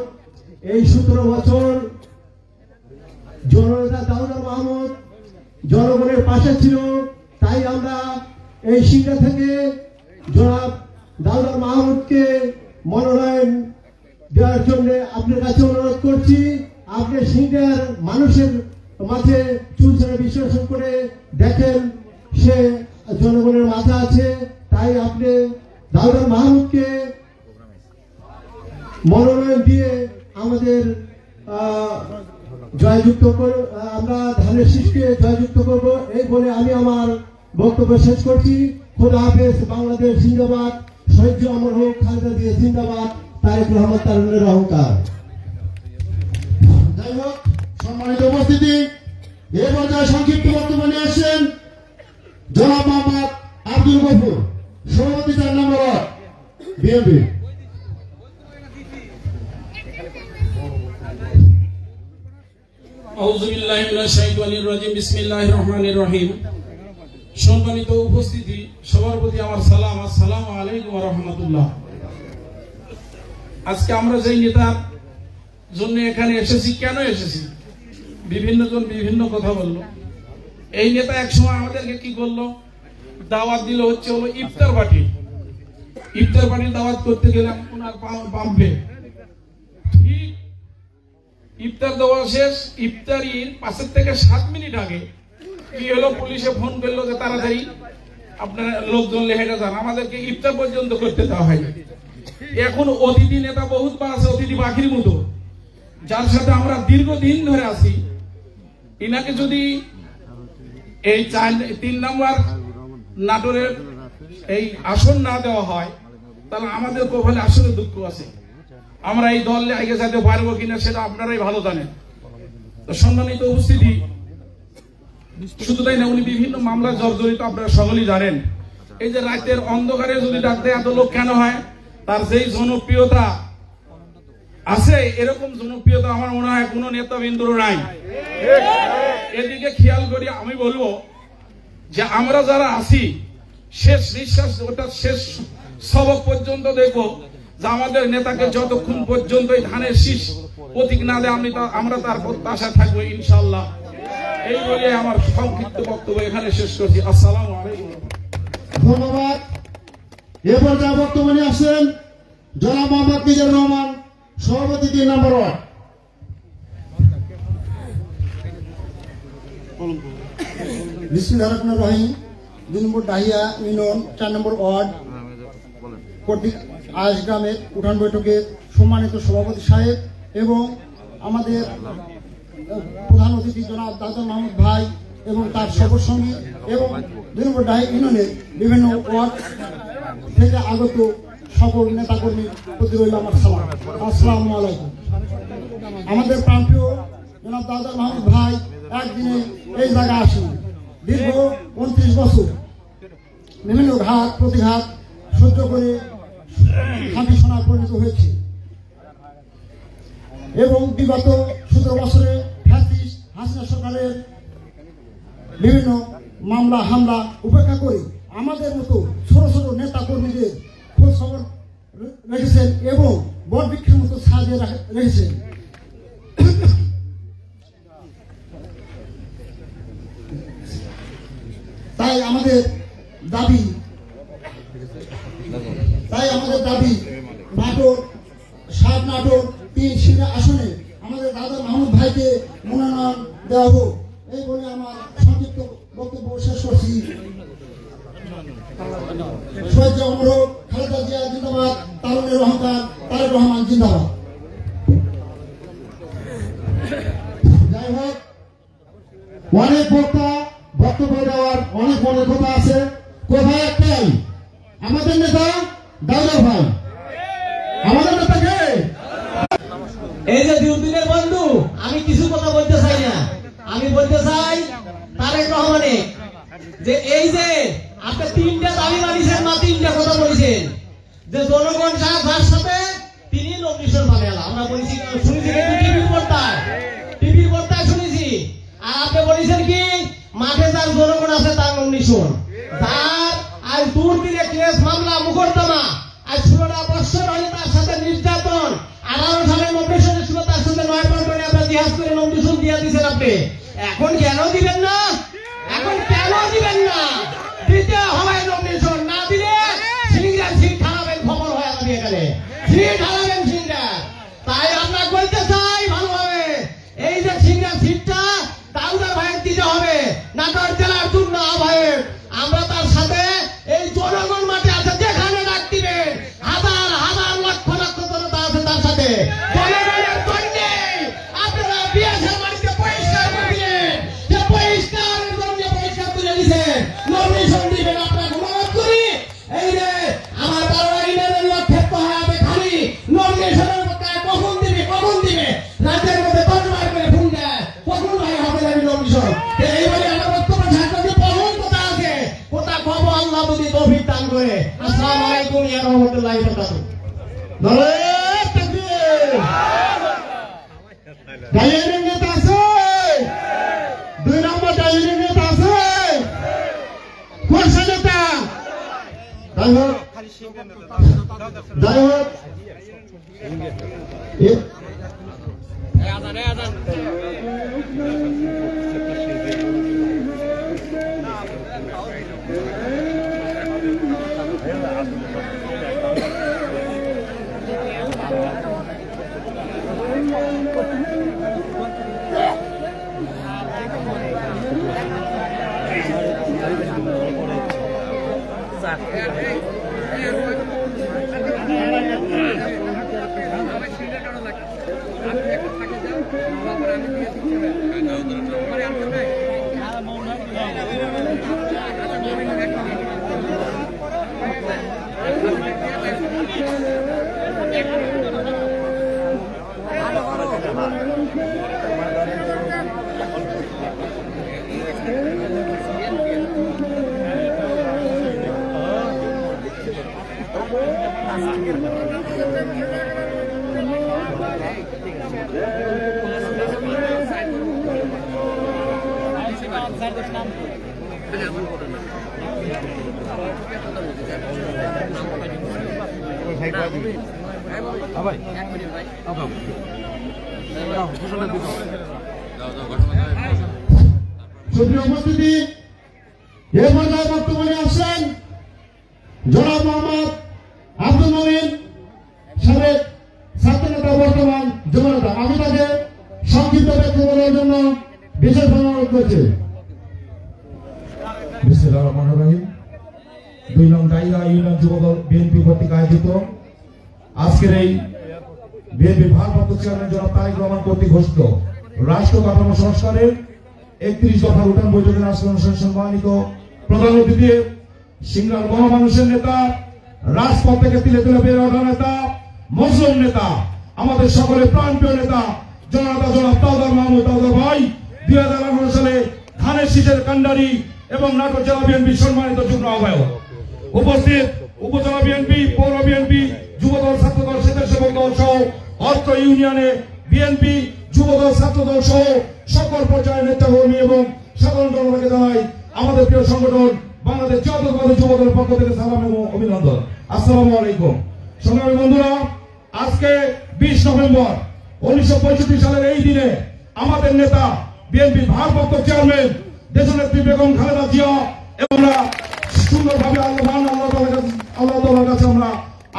এই 17 বছর জননেতা দাউদ মাহমুদ জনগণের পাশে ছিল, তাই আমরা এই সিংড়া থেকে জনাব দাউদ মাহমুদকে মনোনয়ন দেওয়ার জন্য আপনার কাছে অনুরোধ করছি। আপনি সিংড়ার মানুষের মাঝে চুলচেরা বিশ্লেষণ করে দেখেন, সে জনগণের মাথা আছে, তাই আপনি দাউদ মাহমুদকে মনোনয়ন দিয়ে আমাদের জয়যুক্ত করে, আমরা ধানের শীষকে জয়যুক্ত করব, এই বলে আমি আমার বক্তব্য শেষ করছি। খোদা হাফেজ। বাংলাদেশ জিন্দাবাদ, শহীদ অমর হোক খালেদা জিয়া জিন্দাবাদ, তারেক রহমান তারুণের অহংকার। যাই হোক, সম্মানিত উপস্থিতি, এ পর্যায়ে সংক্ষিপ্ত বক্তব্য নিয়ে আসছেন জনাব মোহাম্মদ আব্দুল গফুর, সভাপতি 4 নম্বর ওয়ার্ড বিএনপি। আউযু বিল্লাহি মিনাশ শাইতানির রাজিম। বিসমিল্লাহির রহমানির রহিম। সম্মানিত উপস্থিতি, সবার প্রতি আমার সালাম, আসসালামু আলাইকুম ওয়া রাহমাতুল্লাহ। আজকে আমরা যেই নেতার জন্য এখানে এসেছি, কেন এসেছি, বিভিন্ন জন বিভিন্ন কথা বললো। এই নেতা একসময় আমাদেরকে কি করলো, দাওয়াত দিল, হলো ইফতার পার্টি। ইফতার পার্টি দাওয়াত করতে গেলাম ওনার পাম্পে। ঠিক ইফতার দেওয়া শেষ, ইফতারির 5 থেকে 7 মিনিট আগে কি হলো, পুলিশে ফোন করলো যে তাড়াতাড়ি আপনার লোকজন লেহেটা যান, আমাদেরকে ইফতার পর্যন্ত করতে দেওয়া হয়নি। এখন অতিথি নেতা বহুত আছে, অতিথি পাখির মতো, যার সাথে আমরা দীর্ঘদিন ধরে আছি, ইনাকে যদি এই 3 নম্বর নাটোরের এই আসন না দেওয়া হয়, তাহলে আমাদের কপালে আসলে দুঃখ আছে। আমরা এই দল আগে যেতে পারবো কিনা সেটা আপনারাই ভালো জানেন। তো সম্মানিত উপস্থিতি, শুধু তাই না, উনি বিভিন্ন মামলায় জর্জরিত, আপনারা সকলেই জানেন। এই যে রাতের অন্ধকারে যদি ডাক দেয় এত লোক কেন হয়, তার যেই জনপ্রিয়তা আছে, এরকম জনপ্রিয়তা আমার মনে হয় কোনো নেতাবিন্দুর নাই। এদিকে খেয়াল করি আমি বলবো যে আমরা যারা আছি, শেষ নিঃশ্বাস, ওটা শেষ সবক পর্যন্ত দেখবো যে আমাদের নেতাকে যতক্ষণ পর্যন্ত এই ধানের শীষ প্রতীক না দেয় আমরা তার প্রত্যাশা থাকবো ইনশাল্লাহ। এই বলে আমার সংক্ষিপ্ত বক্তব্য এখানে শেষ করছি। আসসালামু আলাইকুম। ধন্যবাদ। এরপর যা বক্তব্য নিয়ে আসছেন জনাব মোহাম্মদ মিজানুর রহমান, সভাপতি 3 নম্বর ওয়ার্ড। বিসমিল্লাহির রহমানির রহিম। 2 নম্বর ডাহিয়া ইউনিয়ন 4 নম্বর ওয়ার্ড কর্তৃক আজ গ্রামের উঠান বৈঠকে সম্মানিত সভাপতি সাহেব এবং আমাদের প্রধান অতিথি জনাব দাদা মাহমুদ ভাই এবং তার সর্বসঙ্গী এবং 2 নম্বর ডাহিয়া ইউনিয়নের বিভিন্ন ওয়ার্ড থেকে আগত সকল নেতাকর্মীর প্রতি রইল আমার সালাম। আসসালামু আলাইকুম। আমাদের প্রান্তীয় জনাব দাদা মাহমুদ ভাই একদিনে এই জায়গায় আসেন, দীর্ঘ 29 বছর বিভিন্ন ঘাত প্রতিঘাত সহ্য করে খাঁটি সোনায় পরিণত হয়েছে এবং বিগত 17 বছরে ফ্যাসিস্ট হাসিনা সরকারের বিভিন্ন মামলা হামলা উপেক্ষা করে আমাদের মতো ছোট ছোট নেতা কর্মীদের খোঁজ খবর রেখেছেন এবং বটবৃক্ষের মতো সাজিয়ে রেখেছেন। তাই আমাদের দাবি নাটোর 7 নাটোর 3 সিংড়া আসনে আমাদের দাদা মাহমুদ ভাইকে মনোনয়ন দেওয়া হোক, এই বলে আমার সংক্ষিপ্ত বক্তব্য শেষ করছি। শহীদ অমর হোক খালেদা জিয়া জিন্দাবাদ, তারুণের অহংকার তারেক রহমান জিন্দাবাদ। যাই হোক, অনেক বক্তব্য দেওয়ার অনেক মনের কথা আছে, কথা একটাই, আমাদের নেতা দাউদা ভাই। আমাদের নেতা কে? এই যে দিনের বন্ধু, আমি কিছু কথা বলতে চাই না, আমি বলতে চাই তারেক রহমানে যে এই যে আপনি 3টা দাবি মানিয়েছেন, না 3টা কথা বলেছেন যে জনগণ যার সাথে তিনি নমিনেশন পাবেন। আমরা বলেছি, শুনেছি টিভির পর্দায় শুনেছি। আর আপনি বলেছেন কি, মাঠে যার জনগণ আছে তার নমিনেশন, যার আজ দূর দিনে কেস মামলা মুকদ্দমা আজ 16টা বছর হলে তার সাথে নির্যাতন, 18 সালে নমিনেশন ছিল, তার সাথে 9 পয়েন্টে আপনার জিহাজ করে নমিনেশন দিয়ে দিয়েছেন আপনি। এখন কেন দিবেন না? দিতে হবে নমিনেশন, না দিলে সিংড়া সিট খারাপের খবর হয়ে যাবে, এখানে সিট হারাবেন সিংড়া। তাই আমরা বলতে চাই ভালোভাবে, এই যে সিংড়া সিটটা দাউদা ভাইয়ের দিতে হবে, নাটোর জেলার দুর্না ভাইয়ের। আমরা তার সাথে এই জনগণ মাঠে আছে, যেখানে ডাক দিবেন, হাজার হাজার লক্ষ লক্ষ জনতা আছে তার সাথে। জনগণের জন্যে আপনারা বিএসএর মাটিতে পরিষ্কার করে দিলেন, যে পরিষ্কারের জন্য পরিষ্কার তুলে দিচ্ছেন, নমিনেশন দিবেন। আপনার অনুরোধ করি, এই যে আমার বারোয়ারিনের লক্ষ্যে হাতে খালি নমিনেশনের পক্ষে কখন দিবে রাতের মধ্যে 10 বার করে ফোন দেয়, কখন ভাই হবে না নমিনেশন। এইভাবে আমার বক্তব্য ছাত্রকে বহু কথা আছে, কোথা খবর আল্লাহ যদি তৌফিক দান করে। আসসালামু আলাইকুম ওয়া রাহমাতুল্লাহি ওয়া বারাকাতুহু। নারায়ে তাকবীর। ডাইরেক্ট নেতা আছে, 2 নম্বর ডাইরেক্ট নেতা আছে, যাই হোক সুপ্রিয় উপস্থিতি, এ পর্যায়ে বক্তব্য নিয়ে আসছেন জনাব মোহাম্মদ আব্দুল মমিন, সাবেক ছাত্র নেতা, বর্তমান যুব নেতা। আমি তাকে সংক্ষিপ্ত বক্তব্য দেওয়ার জন্য বিশেষ অনুরোধ করছি। বিসমিল্লাহির রহমানির রহিম। 2 নং ডাইয়া ইউনিয়ন যুবদল বিএনপি কর্তৃক আয়োজিত আজকের এই বিএনপি ভারপ্রাপ্ত চেয়ারম্যান জনাব তারেক রহমান কর্তৃক ঘোষিত রাষ্ট্র কাঠামো সংস্কারের 31 দফার উঠান বৈঠকের আজকের অনুষ্ঠানে সম্মানিত প্রধান অতিথি, সিংড়ার গণমানুষের নেতা, রাজপথ থেকে তিলে তিলে বের ওঠা নেতা, মজলুম নেতা, আমাদের সকলের প্রাণপ্রিয় নেতা জনতা জনাব তাওদার মাহমুদ তাওদার ভাই 2018 সালে ধানের শীষের কান্ডারি এবং নাটোর জেলা বিএনপির সম্মানিত যুগ্ম আহ্বায়ক, উপস্থিত উপজেলা বিএনপি, পৌর বিএনপি, যুবদল, ছাত্রদল, স্বেচ্ছাসেবক দল সহ অর্থ ইউনিয়নে বিএনপি, যুবদল, ছাত্রদল সহ সকল পর্যায়ের নেতাকর্মী এবং সাধারণ জনতাকে জানাই আমাদের প্রিয় সংগঠন বাংলাদেশ জাতীয়তাবাদী যুবদলের পক্ষ থেকে সালাম এবং অভিনন্দন। আসসালামু আলাইকুম। সংগ্রামী বন্ধুরা, আজকে 20 নভেম্বর 1965 সালের এই দিনে আমাদের নেতা বিএনপির ভারপ্রাপ্ত চেয়ারম্যান দেশনেত্রী বেগম খালেদা জিয়া এবং সুন্দরভাবে আল্লাহ তাআলার কাছে আমরা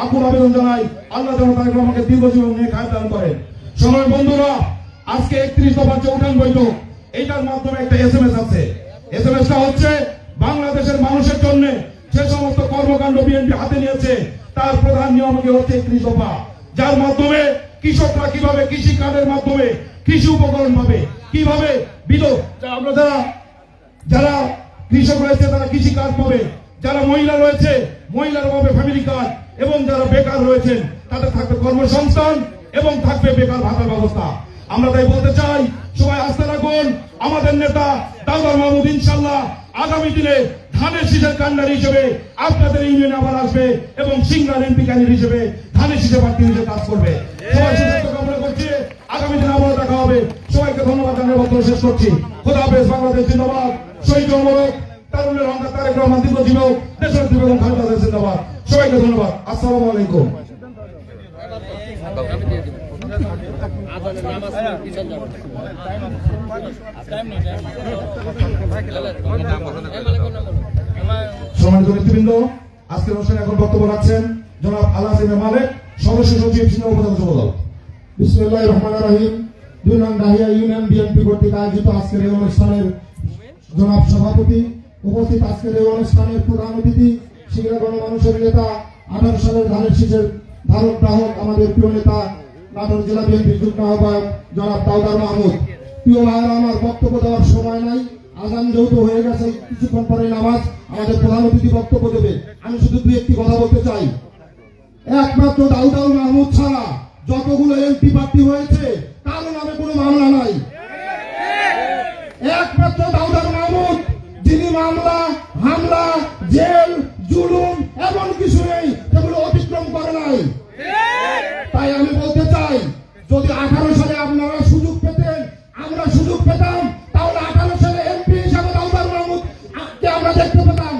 আকুল আবেদন জানাই, আল্লাহ তাআলা তারেক রহমানকে দীর্ঘজীবন নিয়ে খায় দান করেন। সংগ্রামী বন্ধুরা, আজকে 31 দফার যে উঠান বৈঠক, এইটার মাধ্যমে একটা এসএমএস আছে। এসএমএসটা হচ্ছে বাংলাদেশের মানুষের জন্য যে সমস্ত কর্মকাণ্ড বিএনপি হাতে নিয়েছে তার প্রধান নিয়ম হচ্ছে 31 দফা, যার মাধ্যমে কৃষকরা কিভাবে কৃষি কার্ডের মাধ্যমে কৃষি উপকরণ পাবে, কিভাবে আমরা যারা কৃষক রয়েছে তারা কৃষি কার্ড পাবে, যারা মহিলা রয়েছে মহিলারা পাবে ফ্যামিলি কার্ড, এবং যারা বেকার রয়েছেন তাদের থাকবে কর্মসংস্থান এবং থাকবে বেকার ভাতার ব্যবস্থা। আমরা তাই বলতে চাই, সবাই আস্থা রাখুন আমাদের নেতা তাওদার মাহমুদ ইনশাআল্লাহ আগামী দিনে ধানের শীষের কান্ডারি হিসেবে আপনাদের ইউনিয়নে আবার আসবে এবং সিংড়ার এমপি ক্যান্ডিডেট হিসেবে ধানের শীষে প্রার্থী হিসেবে কাজ করবে। সবাই সুস্থ কামনা করছি, আগামী দিনে আবার দেখা হবে। সবাইকে ধন্যবাদ জানিয়ে বক্তব্য শেষ করছি। খোদা হাফেজ। বাংলাদেশ জিন্দাবাদ। শহীদ অমরক তারুণ্যের অঙ্গা তারেক রহমান দীর্ঘজীবী হোক। দেশনেত্রী বেগম খালেদা জিয়া জিন্দাবাদ। সবাইকে ধন্যবাদ। আসসালামু আলাইকুম। সম্মানিত নেতৃবৃন্দ, আজকের অনুষ্ঠানে এখন বক্তব্য রাখছেন জনাব আলহাজ এম এ মালেক, সদস্য সচিব সিংড়া উপজেলা যুবদল। বিসমিল্লাহির রহমানির রহিম। 2 নং ডাহিয়া ইউনিয়ন বিএনপি কর্তৃক আয়োজিত আজকের এই অনুষ্ঠানের জনাব সভাপতি, উপস্থিত আজকের এই অনুষ্ঠানের প্রধান অতিথি, সিংড়া গণমানুষের নেতা, 18 সালের ধানের শীষের ধারক গ্রাহক, আমাদের প্রিয় নেতা নাটোর জেলা বিএনপির যুগ্ম আহ্বায়ক জনাব তাওদার মাহমুদ। প্রিয় ভাইরা, আমার বক্তব্য দেওয়ার সময় নাই, আজান যেহেতু হয়ে গেছে, কিছুক্ষণ পরে নামাজ, আমাদের প্রধান অতিথি বক্তব্য দেবে। আমি শুধু 2-1টি কথা বলতে চাই। একমাত্র তাওদার মাহমুদ ছাড়া যতগুলো এমপি প্রার্থী হয়েছে কারো নামে কোনো মামলা নাই। একমাত্র তাওদার মাহমুদ, যিনি মামলা, হামলা, জেল, জুলুম এমন কিছু নেই যেগুলো অতিক্রম করে নাই। তাই আমি বলতে চাই, যদি 18 সালে আপনারা সুযোগ পেতেন, আমরা সুযোগ পেতাম, তাহলে 18 সালে এমপি হিসাবে তাওদার মাহমুদকে আমরা দেখতে পেতাম।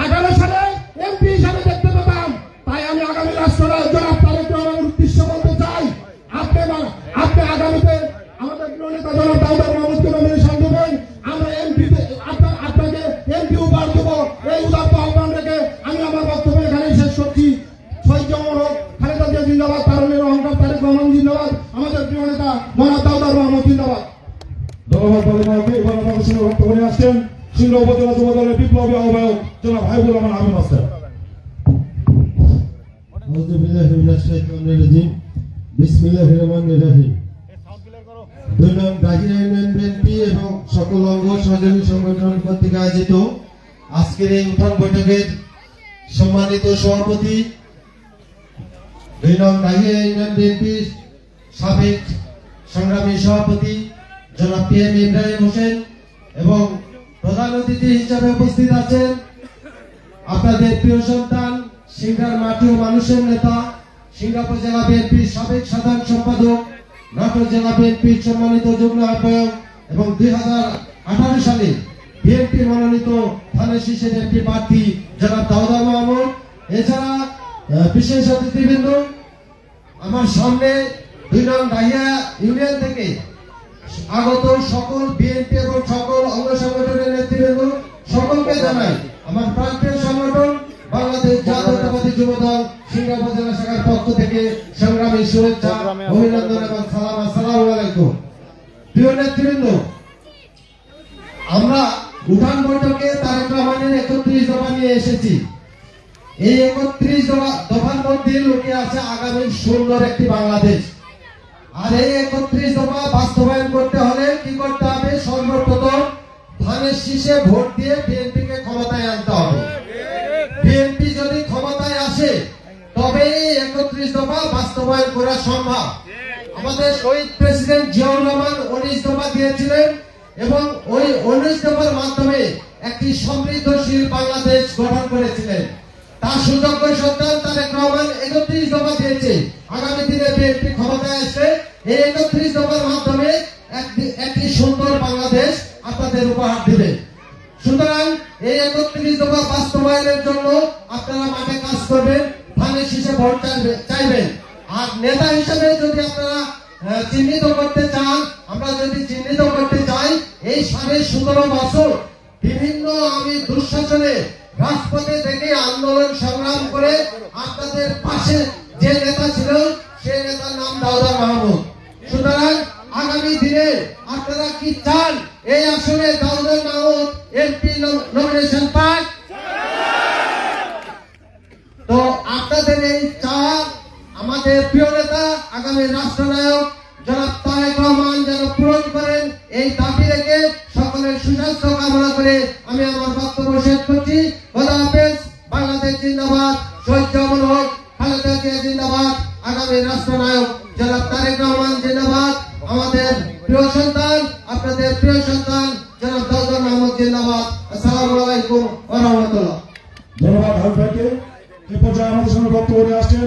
18 সালে জিন্দাবাদ, তারুণের অহংকার তারেক রহমান জিন্দাবাদ, আমাদের প্রিয় নেতা জনাব দাউদ মাহমুদ জিন্দাবাদ। ধন্যবাদ। এবার আমাদের সঙ্গে বক্তব্য নিয়ে আসছেন সিংড়া উপজেলা যুব দলের বিপ্লবী আহ্বায়ক জনাব হাবিবুর রহমান আবু মাস্টার। বিসমিল্লাহির রহমানির রহিম। 2 নং গাজীপুর ইউনিয়ন বিএনপি এবং সকল অঙ্গ সহযোগী সংগঠন কর্তৃক আয়োজিত আজকের এই উত্থান বৈঠকের সম্মানিত সভাপতি 2 নং গাজীপুর ইউনিয়ন বিএনপি সাবেক সংগ্রামী সভাপতি জনাব PM ইব্রাহিম হোসেন এবং প্রধান অতিথি হিসেবে উপস্থিত আছেন আপনাদের প্রিয় সন্তান, সিংড়ার মাটি ও মানুষের নেতা, সিংড়া উপজেলা বিএনপির সাবেক সাধারণ সম্পাদক, নাটোর জেলা বিএনপির সম্মানিত যুগ্ম আহ্বায়ক এবং 2018 সালে বিএনপি মনোনীত ধানের শীষের এমপি প্রার্থী জনাব দাউদ মাহমুদ। এছাড়া বিশেষ অতিথিবৃন্দ, আমার সামনে 2 নং ডাহিয়া ইউনিয়ন থেকে আগত সকল বিএনপি এবং সকল অঙ্গ সংগঠনের নেতৃবৃন্দ, সকলকে জানাই আমার প্রান্তীয় সংগঠন বাংলাদেশ জাতীয়তাবাদী যুবদল সিংড়া উপজেলা শাখার পক্ষ থেকে সংগ্রামী শুভেচ্ছা, অভিনন্দন এবং সালাম। আসসালামু আলাইকুম। প্রিয় নেতৃবৃন্দ, আমরা উঠান বৈঠকে তারেক রহমানের 31 দফা নিয়ে এসেছি। এই 31 দফার মধ্যে লুকে আছে আগামী সুন্দর একটি বাংলাদেশ। আর এই 31 দফা বাস্তবায়ন করতে হলে কি করতে হবে? সর্বপ্রথম ধানের শীষে ভোট দিয়ে বিএনপিকে ক্ষমতায় আনতে হবে। বিএনপি যদি ক্ষমতায় আসে তবে এই 31 দফা বাস্তবায়ন করা সম্ভব। আমাদের শহীদ প্রেসিডেন্ট জিয়াউর রহমান 19 দফা দিয়েছিলেন এবং ওই 19 দফার মাধ্যমে একটি সমৃদ্ধশীল বাংলাদেশ গঠন করেছিলেন। তার সুযোগ্য সন্তান তারেক রহমান 31 দফা দিয়েছে। আগামী দিনে বিএনপি ক্ষমতায় আসলে এই 31 দফার মাধ্যমে একটি সুন্দর বাংলাদেশ আপনাদের উপহার দিবে। সুতরাং এই 31 দফা বাস্তবায়নের জন্য আপনারা মাঠে কাজ করবেন, ধানের শীষে ভোট চাইবেন। আর নেতা হিসেবে যদি আপনারা চিহ্নিত করতে চান, আমরা যদি চিহ্নিত করতে চাই, এই 17.5 বছর বিভিন্ন আমি দুঃশাসনে রাজপথে থেকে আন্দোলন সংগ্রাম করে আপনাদের পাশে যে নেতা ছিল সেই নেতার নাম দাউদ মাহমুদ। সুতরাং আগামী দিনে আপনারা কি চান? এই আসনে দাউদ মাহমুদ এমপি নমিনেশন পান। তো আপনাদের এই চাপ আমাদের প্রিয় নেতা আগামী রাষ্ট্রনায়ক জনাব তারেক রহমান যেন পূরণ করেন, এই দাবি রেখে সকলের সুস্বাস্থ্য কামনা করে আমি আমার বক্তব্য শেষ করছি। খোদা হাফেজ। বাংলাদেশ জিন্দাবাদ, শহীদ জামান হোক, খালেদা জিয়া জিন্দাবাদ, আগামী রাষ্ট্রনায়ক জনাব তারেক রহমান জিন্দাবাদ, আমাদের প্রিয় সন্তান, আপনাদের প্রিয় সন্তান জনাব দাউদ মাহমুদ জিন্দাবাদ। আসসালামু আলাইকুম ওয়া রাহমাতুল্লাহ। ধন্যবাদ হাবিব ভাইকে। এই পর্যায়ে আমাদের সঙ্গে বক্তব্য নিয়ে আসছেন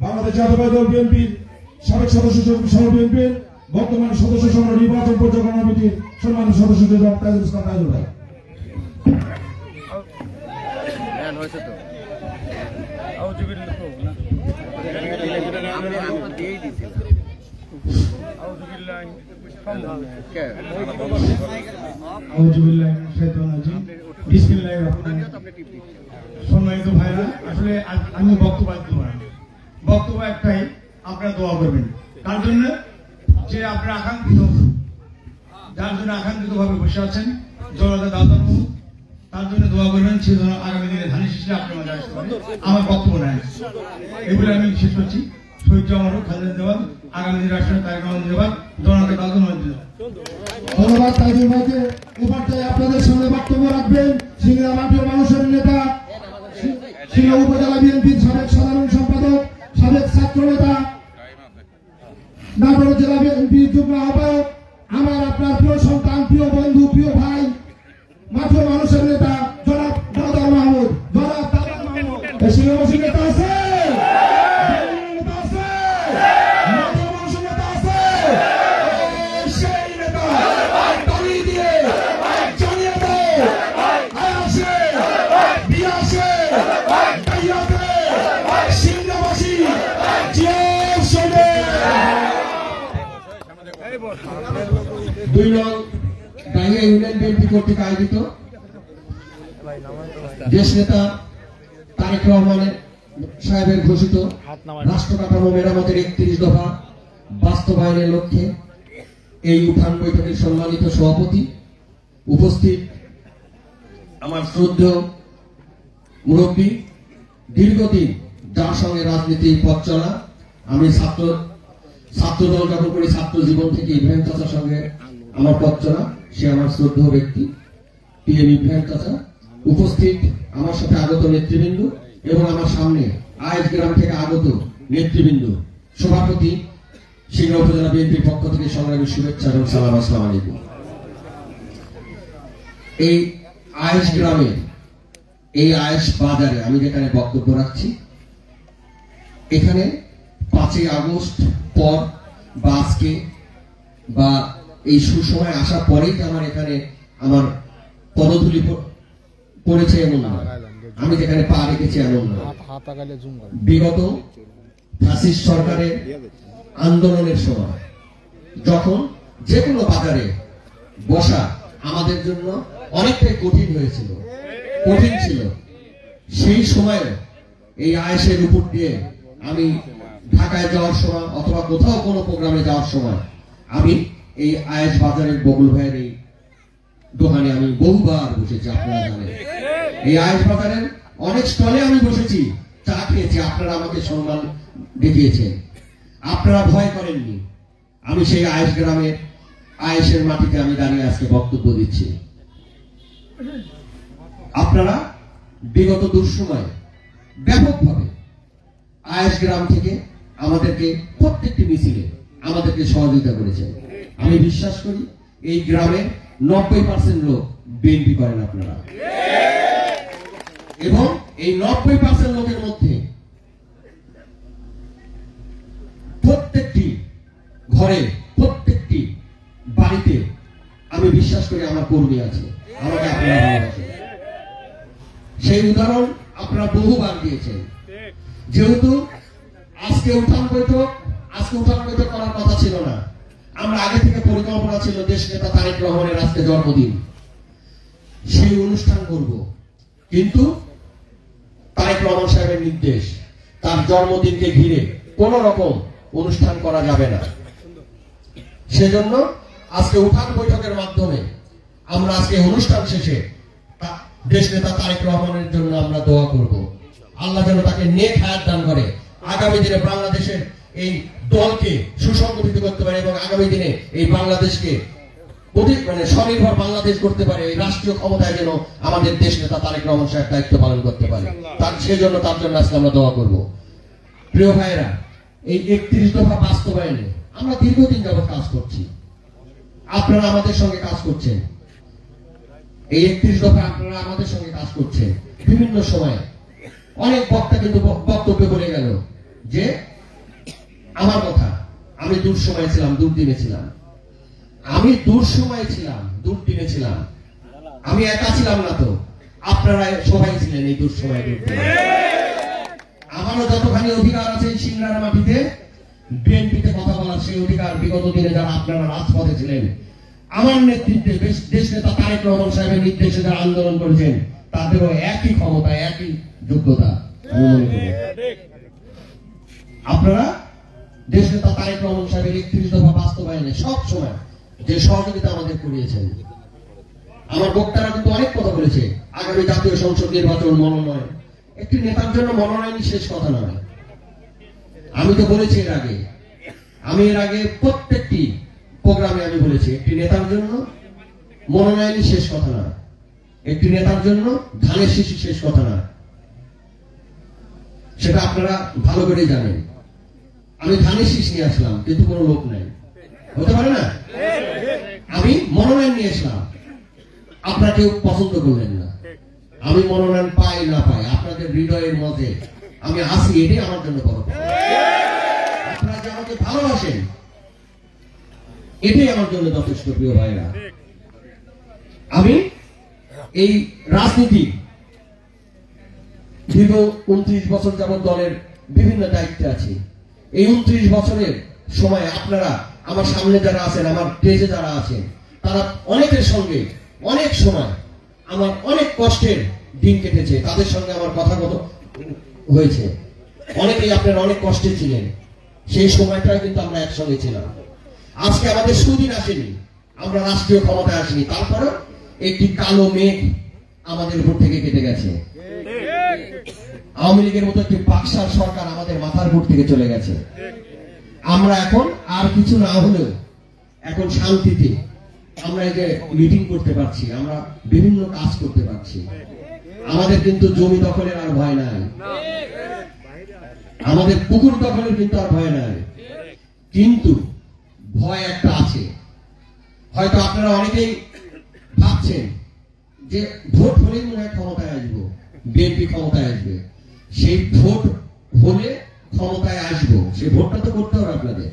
বাংলাদেশ জাতীয়তাবাদী দল বিএনপির সাবেক সদস্য সহ বিএনপির বর্তমান সদস্য সংগ্রহ নির্বাচন পরিচালনা কমিটির সম্মানিত সদস্য জনাব তাজুল ইসলাম তাজুল ভাই। সম্মানিত ভাইরা, আসলে আমি বক্তব্য বক্তব্য একটাই, আপনারা দোয়া করবেন। তার জন্য যে আপনারা আকাঙ্ক্ষিত, যার জন্য আকাঙ্ক্ষিত ভাবে বসে আছেন জনতা দাউদ মাহমুদ, তার জন্য দোয়া করবেন সে যেন আগামী দিনে ধানের শীষে আপনার মাঝে আসতে পারে। আমার বক্তব্য নেয় এগুলো আমি শেষ করছি। শহীদ জামান হোক, খালেদা জিন্দাবাদ, আগামী দিনে রাষ্ট্রীয় তারেক রহমান জিন্দাবাদ, জনতা দাউদ মাহমুদ জিন্দাবাদ। ধন্যবাদ তাজুল ভাইকে। এবার আপনাদের সামনে বক্তব্য রাখবেন সিংড়া মাটি ও মানুষের নেতা, সিংড়া উপজেলা বিএনপির সাবেক সাধারণ সম্পাদক, সাবেক ছাত্র নেতা, নাটোর জেলা বিএনপির যুগ্ম আহ্বায়ক, আমার আপনার প্রিয় সন্তান, প্রিয় বন্ধু, প্রিয় ভাই, মাটি ও মানুষের নেতা জনাব দাউদ মাহমুদ। জনাব দাউদ মাহমুদ সিংড়াবাসী নেতা আছে, ইউনিয়ন বিএনপি কর্তৃক আয়োজিত দেশ নেতা তারেক রহমানের সাহেবের ঘোষিত রাষ্ট্র কাঠামো মেরামতের 31 দফা বাস্তবায়নের লক্ষ্যে এই উঠান বৈঠকের সম্মানিত সভাপতি, উপস্থিত আমার শ্রদ্ধেয় মুরব্বী, দীর্ঘদিন যার সঙ্গে রাজনীতি পথ চলা, আমি ছাত্রদল যখন করি ছাত্র জীবন থেকে ইব্রাহিম চাচার সঙ্গে আমার পথ চলা, সে আমার শ্রদ্ধেয় ব্যক্তি PM ইব্রাহিম চাচা, উপস্থিত আমার সাথে আগত নেতৃবৃন্দ এবং আমার সামনে আইজ গ্রাম থেকে আগত নেতৃবৃন্দ, সভাপতি সিংড়া উপজেলা বিএনপির পক্ষ থেকে সংগ্রামী শুভেচ্ছা এবং সালাম। আসসালামু আলাইকুম। এই আইজ গ্রামে, এই আয়েশ বাজারে আমি যেখানে বক্তব্য রাখছি, এখানে 5ই আগস্ট পর বা আজকে বা এই সুসময় আসার পরেই আমার এখানে আমার পদধূলি পড়েছে এমন নয়, আমি যেখানে পা রেখেছি এমন নয়। বিগত ফ্যাসিস্ট সরকারের আন্দোলনের সময় যখন যে কোনো বাজারে বসা আমাদের জন্য অনেকটাই কঠিন হয়েছিল, কঠিন ছিল, সেই সময় এই আয়েশের উপর দিয়ে আমি ঢাকায় যাওয়ার সময় অথবা কোথাও কোনো প্রোগ্রামে যাওয়ার সময় আমি এই আয়েশ বাজারের বকুল ভাইয়ের এই দোকানে আমি বহুবার বসেছি। আপনারা জানেন এই আয়েশ বাজারের অনেক স্টলে আমি বসেছি, চা খেয়েছি, আপনারা আমাকে সম্মান দেখিয়েছেন, আপনারা ভয় করেননি। আমি সেই আয়েশ গ্রামের আয়েশের মাটিতে আমি দাঁড়িয়ে আজকে বক্তব্য দিচ্ছি। আপনারা বিগত দুঃসময় ব্যাপকভাবে আয়েশ গ্রাম থেকে আমাদেরকে প্রত্যেকটি মিছিলে আমাদেরকে সহযোগিতা করেছেন। আমি বিশ্বাস করি এই গ্রামের 90% লোক বিএনপি করেন আপনারা, এবং এই 90% লোকের মধ্যে প্রত্যেকটি ঘরে, প্রত্যেকটি বাড়িতে আমি বিশ্বাস করি আমার কর্মী আছে, আমাকে আপনারা ভালোবাসেন। সেই উদাহরণ আপনারা বহুবার দিয়েছেন। যেহেতু আজকে উঠান বৈঠক করার কথা ছিল না, আমরা আগে থেকে পরিকল্পনা ছিল দেশ নেতা তারেক রহমানের আজকে জন্মদিন, সেই অনুষ্ঠান করব, কিন্তু তারেক রহমান সাহেবের নির্দেশ, তার জন্মদিনকে ঘিরে কোন রকম অনুষ্ঠান করা যাবে না। সেজন্য আজকে উঠান বৈঠকের মাধ্যমে আমরা আজকে অনুষ্ঠান শেষে দেশ নেতা তারেক রহমানের জন্য আমরা দোয়া করব, আল্লাহ যেন তাকে নেক হায়াত দান করে, আগামী দিনে বাংলাদেশের এই দলকে সুসংগঠিত করতে পারে এবং আগামী দিনে এই বাংলাদেশকে স্বনির্ভর বাংলাদেশ করতে পারে। এই রাষ্ট্রীয় ক্ষমতায় যেন আমাদের দেশ নেতা তারেক রহমান সাহেব দায়িত্ব পালন করতে পারে, সেজন্য তার জন্য আজকে আমরা দোয়া করব। প্রিয় ভাইয়েরা, এই 31 দফা বাস্তবায়নে আমরা দীর্ঘদিন যাবত কাজ করছি, আপনারা আমাদের সঙ্গে কাজ করছেন। এই 31 দফা আপনারা আমাদের সঙ্গে কাজ করছেন। বিভিন্ন সময়ে অনেক বক্তা কিন্তু বক্তব্য বলে গেল যে আমার কথা, আমি দুঃসময়ে ছিলাম, দুর্দিনে ছিলাম, আমি দুঃসময়ে ছিলাম, দুর্দিনে ছিলাম, আমি একা ছিলাম না তো, আপনারা সবাই ছিলেন এই দুঃসময়ে, দুর্দিনে। আমারও যতখানি অধিকার আছে সিংড়ার মাটিতে বিএনপিতে কথা বলার, সেই অধিকার বিগত দিনে যারা আপনারা রাজপথে ছিলেন, আমার নেতৃত্বে দেশ নেতা তারেক রহমান সাহেবের নির্দেশে যারা আন্দোলন করেছেন, তাদেরও একই ক্ষমতা, একই যোগ্যতা আমি মনে করি। আপনারা দেশ নেতা তারেক রহমান সাহেবের 31 দফা বাস্তবায়নে সব সময় যে সহযোগিতা আমাদের করিয়েছেন। আমার বক্তারা কিন্তু অনেক কথা বলেছে, আগামী জাতীয় সংসদ নির্বাচন, মনোনয়ন, একটি নেতার জন্য মনোনয়নই শেষ কথা নয়। আমি তো বলেছি এর আগে প্রত্যেকটি প্রোগ্রামে আমি বলেছি, একটি নেতার জন্য মনোনয়নই শেষ কথা নয়, একটি নেতার জন্য ধানের শীষই শেষ কথা নয়, সেটা আপনারা ভালো করে জানেন। আমি ধানের শীষ নিয়ে আসলাম, কিন্তু কোনো লোক নাই, হতে পারে না। আমি মনোনয়ন নিয়ে আসলাম, আপনারা কেউ পছন্দ করলেন না। আমি মনোনয়ন পাই না পাই, আপনাদের হৃদয়ের মধ্যে আমি আসি, এটাই আমার জন্য বড়। আপনারা যে আমাকে ভালোবাসেন, এটাই আমার জন্য যথেষ্ট। প্রিয় ভাইরা, আমি এই রাজনীতি দীর্ঘ 29 বছর যাবত দলের বিভিন্ন দায়িত্বে আছি। এই 29 বছরের সময় আপনারা আমার সামনে যারা আছেন, আমার দেশে যারা আছেন, তারা অনেকের সঙ্গে অনেক সময় আমার অনেক কষ্টের দিন কেটেছে, তাদের সঙ্গে আমার কথা হয়েছে, অনেকেই আপনারা অনেক কষ্টে ছিলেন, সেই সময়টা কিন্তু আমরা একসঙ্গে ছিলাম। আজকে আমাদের সুদিন আসেনি, আমরা রাষ্ট্রীয় ক্ষমতায় আসিনি, তারপরে একটি কালো মেঘ আমাদের উপর থেকে কেটে গেছে। আওয়ামী লীগের মতো একটি বাকশাল সরকার আমাদের মাথার উপর থেকে চলে গেছে। আমরা এখন আর কিছু না হলেও এখন শান্তিতে আমরা এই যে মিটিং করতে পারছি, আমরা বিভিন্ন কাজ করতে পারছি। আমাদের কিন্তু জমি দখলের আর ভয় নাই, আমাদের পুকুর দখলের কিন্তু আর ভয় নাই। কিন্তু ভয় একটা আছে, হয়তো আপনারা অনেকেই ভাবছেন যে ভোট হলেই মনে হয় ক্ষমতায় আসবো, বিএনপি ক্ষমতায় আসবে। সেই ভোট হলে ক্ষমতায় আসবো, সেই ভোটটা তো করতে হবে আপনাদের,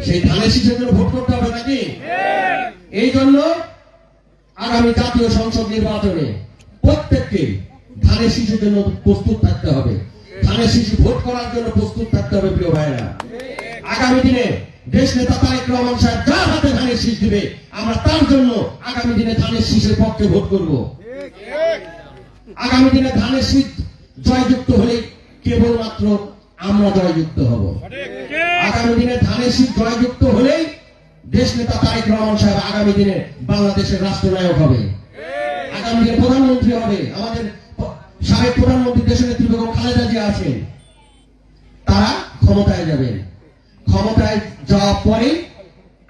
সেই ধানের শীষের জন্য ভোট করতে হবে নাকি? এই জন্য আগামী জাতীয় সংসদ নির্বাচনে প্রত্যেককে ধানের শীষের জন্য প্রস্তুত থাকতে হবে, ধানের শীষ ভোট করার জন্য প্রস্তুত থাকতে হবে। প্রিয় ভাইরা, আগামী দিনে দেশ নেতা তারেক রহমান সাহেব যার হাতে ধানের শীষ দিবে, আমরা তার জন্য আগামী দিনে ধানের শীষের পক্ষে ভোট করব। আগামী দিনে ধানের শীষ জয়যুক্ত হলে কেবলমাত্র আমরা জয়যুক্ত হব। আগামী দিনে ধানের শীষ জয়যুক্ত হলেই দেশ নেতা তারেক রহমান সাহেব আগামী দিনে বাংলাদেশের রাষ্ট্রনায়ক হবে, আগামী দিনে প্রধানমন্ত্রী হবে। আমাদের সাবেক প্রধানমন্ত্রী দেশনেত্রী বেগম খালেদা জিয়া আছেন, তারা ক্ষমতায় যাবেন। ক্ষমতায় যাওয়ার পরে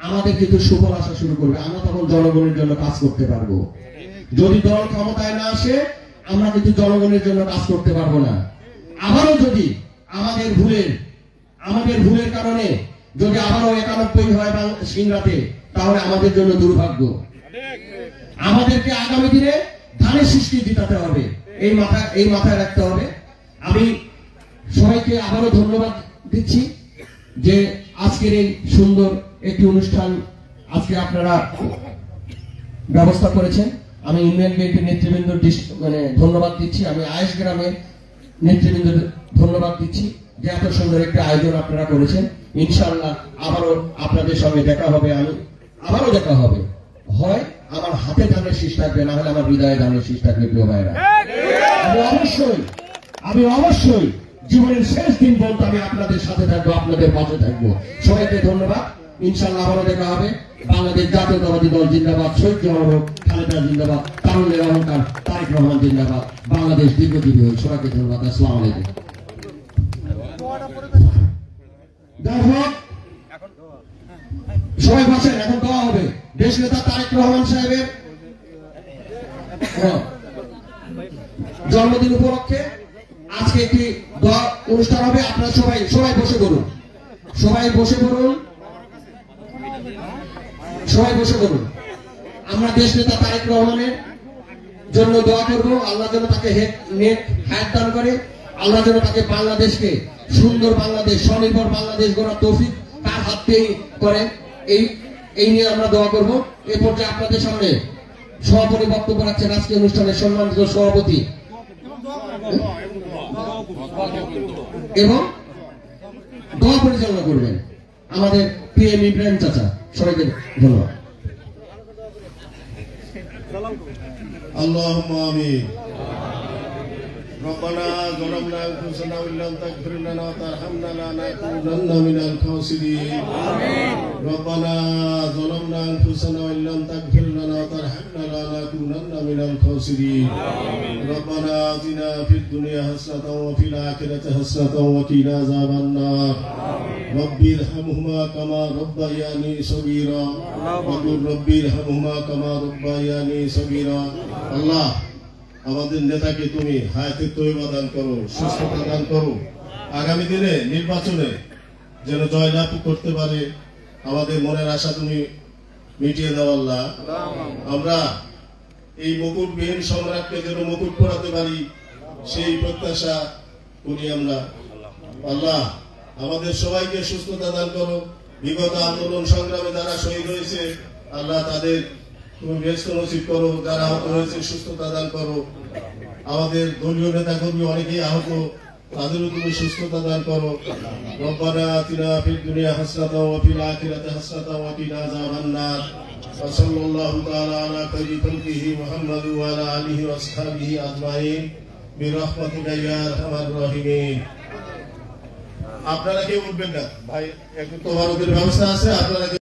আমাদের কিন্তু সুফল আসা শুরু করবে, আমরা তখন জনগণের জন্য কাজ করতে পারবো। যদি দল ক্ষমতায় না আসে, আমরা কিন্তু জনগণের জন্য কাজ করতে পারবো না। আবারও যদি আমাদের ভুলের কারণে যদি আবারও 91 হয় সিংড়াতে, তাহলে আমাদের জন্য দুর্ভাগ্য। আমাদেরকে আগামী দিনে ধানের সৃষ্টি জিতাতে হবে, এই মাথায় রাখতে হবে। আমি সবাইকে আবারও ধন্যবাদ দিচ্ছি যে আজকের এই সুন্দর একটি অনুষ্ঠান আজকে আপনারা ব্যবস্থা করেছেন। আমি ইউনিয়ন বিএনপির নেতৃবৃন্দ ধন্যবাদ দিচ্ছি, আমি আয়েশ গ্রামের নেতৃবৃন্দ ধন্যবাদ দিচ্ছি যে এত সুন্দর একটি আয়োজন আপনারা করেছেন। ইনশাআল্লাহ আবারও আপনাদের সঙ্গে দেখা হবে, আবারও দেখা হবে। হয় আমার হাতে ধানের শীষ থাকবে, না হলে আমার হৃদয়ে ধানের শীষ থাকবে। প্রিয় ভাইরা, আমি অবশ্যই জীবনের শেষ দিন পর্যন্ত আমি আপনাদের সাথে থাকবো, আপনাদের পাশে থাকবো। সবাইকে ধন্যবাদ। ইনশাআল্লাহ আবারও দেখা হবে। বাংলাদেশ জাতীয়তাবাদী দল জিন্দাবাদ, শহীদ জনরোগ খালেদা জিন্দাবাদ, তারুণ্যের অহংকার তারেক রহমান জিন্দাবাদ, বাংলাদেশ দীর্ঘজীবী হোক। সবাইকে ধন্যবাদ। আসসালামু আলাইকুম। সবাই বসেন, এখন দেওয়া হবে। দেশ নেতা তারেক রহমান সাহেবের জন্মদিন উপলক্ষে আজকে একটি দোয়া অনুষ্ঠান হবে। আপনারা সবাই বসে পড়ুন, সবাই বসে পড়ুন। আমরা দেশ নেতা তারেক রহমানের জন্য দোয়া করবো। আল্লাহ যেন তাকে হায়াত দান করে, আল্লাহ যেন তাকে বাংলাদেশকে সুন্দর বাংলাদেশ, স্বনির্ভর বাংলাদেশ গড়ার তৌফিক তার হাতেই করেন। এই নিয়ে আমরা দোয়া করবো। এ পর্যায়ে আপনাদের সামনে সভাপতি বক্তব্য রাখছেন আজকে অনুষ্ঠানের সম্মানিত সভাপতি এবং দোয়া পরিচালনা করবেন আমাদের PM ইব্রাহিম চাচা। সবাইকে ধন্যবাদ। اللهم آمين. ربنا ظلمنا أنفسنا وإن لم تغفر لنا وترحمنا لنكونن من الخاسرين. ربنا ظلمنا أنفسنا وإن لم تغفر لنا وترحمنا لنكونن من الخاسرين. ربنا آتنا في الدنيا حسنة وفي الآخرة حسنة وقنا عذاب النار. رب ارحمهما كما ربياني صغيرا وقل رب ارحمهما كما ربياني صغيرا. আল্লাহ, আমাদের নেতাকে তুমি হায়াতে তৈবা দান করো, সুস্থতা দান করো। আগামী দিনে নির্বাচনে যেন জয়লাভ করতে পারে, আমাদের মনের আশা তুমি মিটিয়ে দাও আল্লাহ। আমরা এই মুকুটবিহীন সম্রাটকে যেন মুকুট পরাতে পারি, সেই প্রত্যাশা করি আমরা। আল্লাহ, আমাদের সবাইকে সুস্থতা দান করো। বিগত আন্দোলন সংগ্রামে যারা শহীদ হয়েছে, আল্লাহ তাদের তুমি ব্যস্ত নসিব করো। যারা আহত হয়েছে সুস্থতা দান করো। আমাদের দলীয় নেতা কর্মী অনেকেই আহত, তাদেরও তুমি সুস্থতা দান করো। রব্বানা আতিনা ফিদ দুনিয়া হাসনাতাও ওয়া ফিল আখিরাতি হাসনাতাও ওয়া কিনা আযাবান নার। ওয়া সাল্লাল্লাহু তাআলা আলা খায়রি খালকিহি মুহাম্মাদ ওয়া আলা আলিহি ওয়া আসহাবিহি আজমাইন বিরহমাতিকা ইয়া আরহামার রাহিমিন। আপনারা কেউ উঠবেন না ভাই, একটু তোবারকের ব্যবস্থা আছে, আপনারা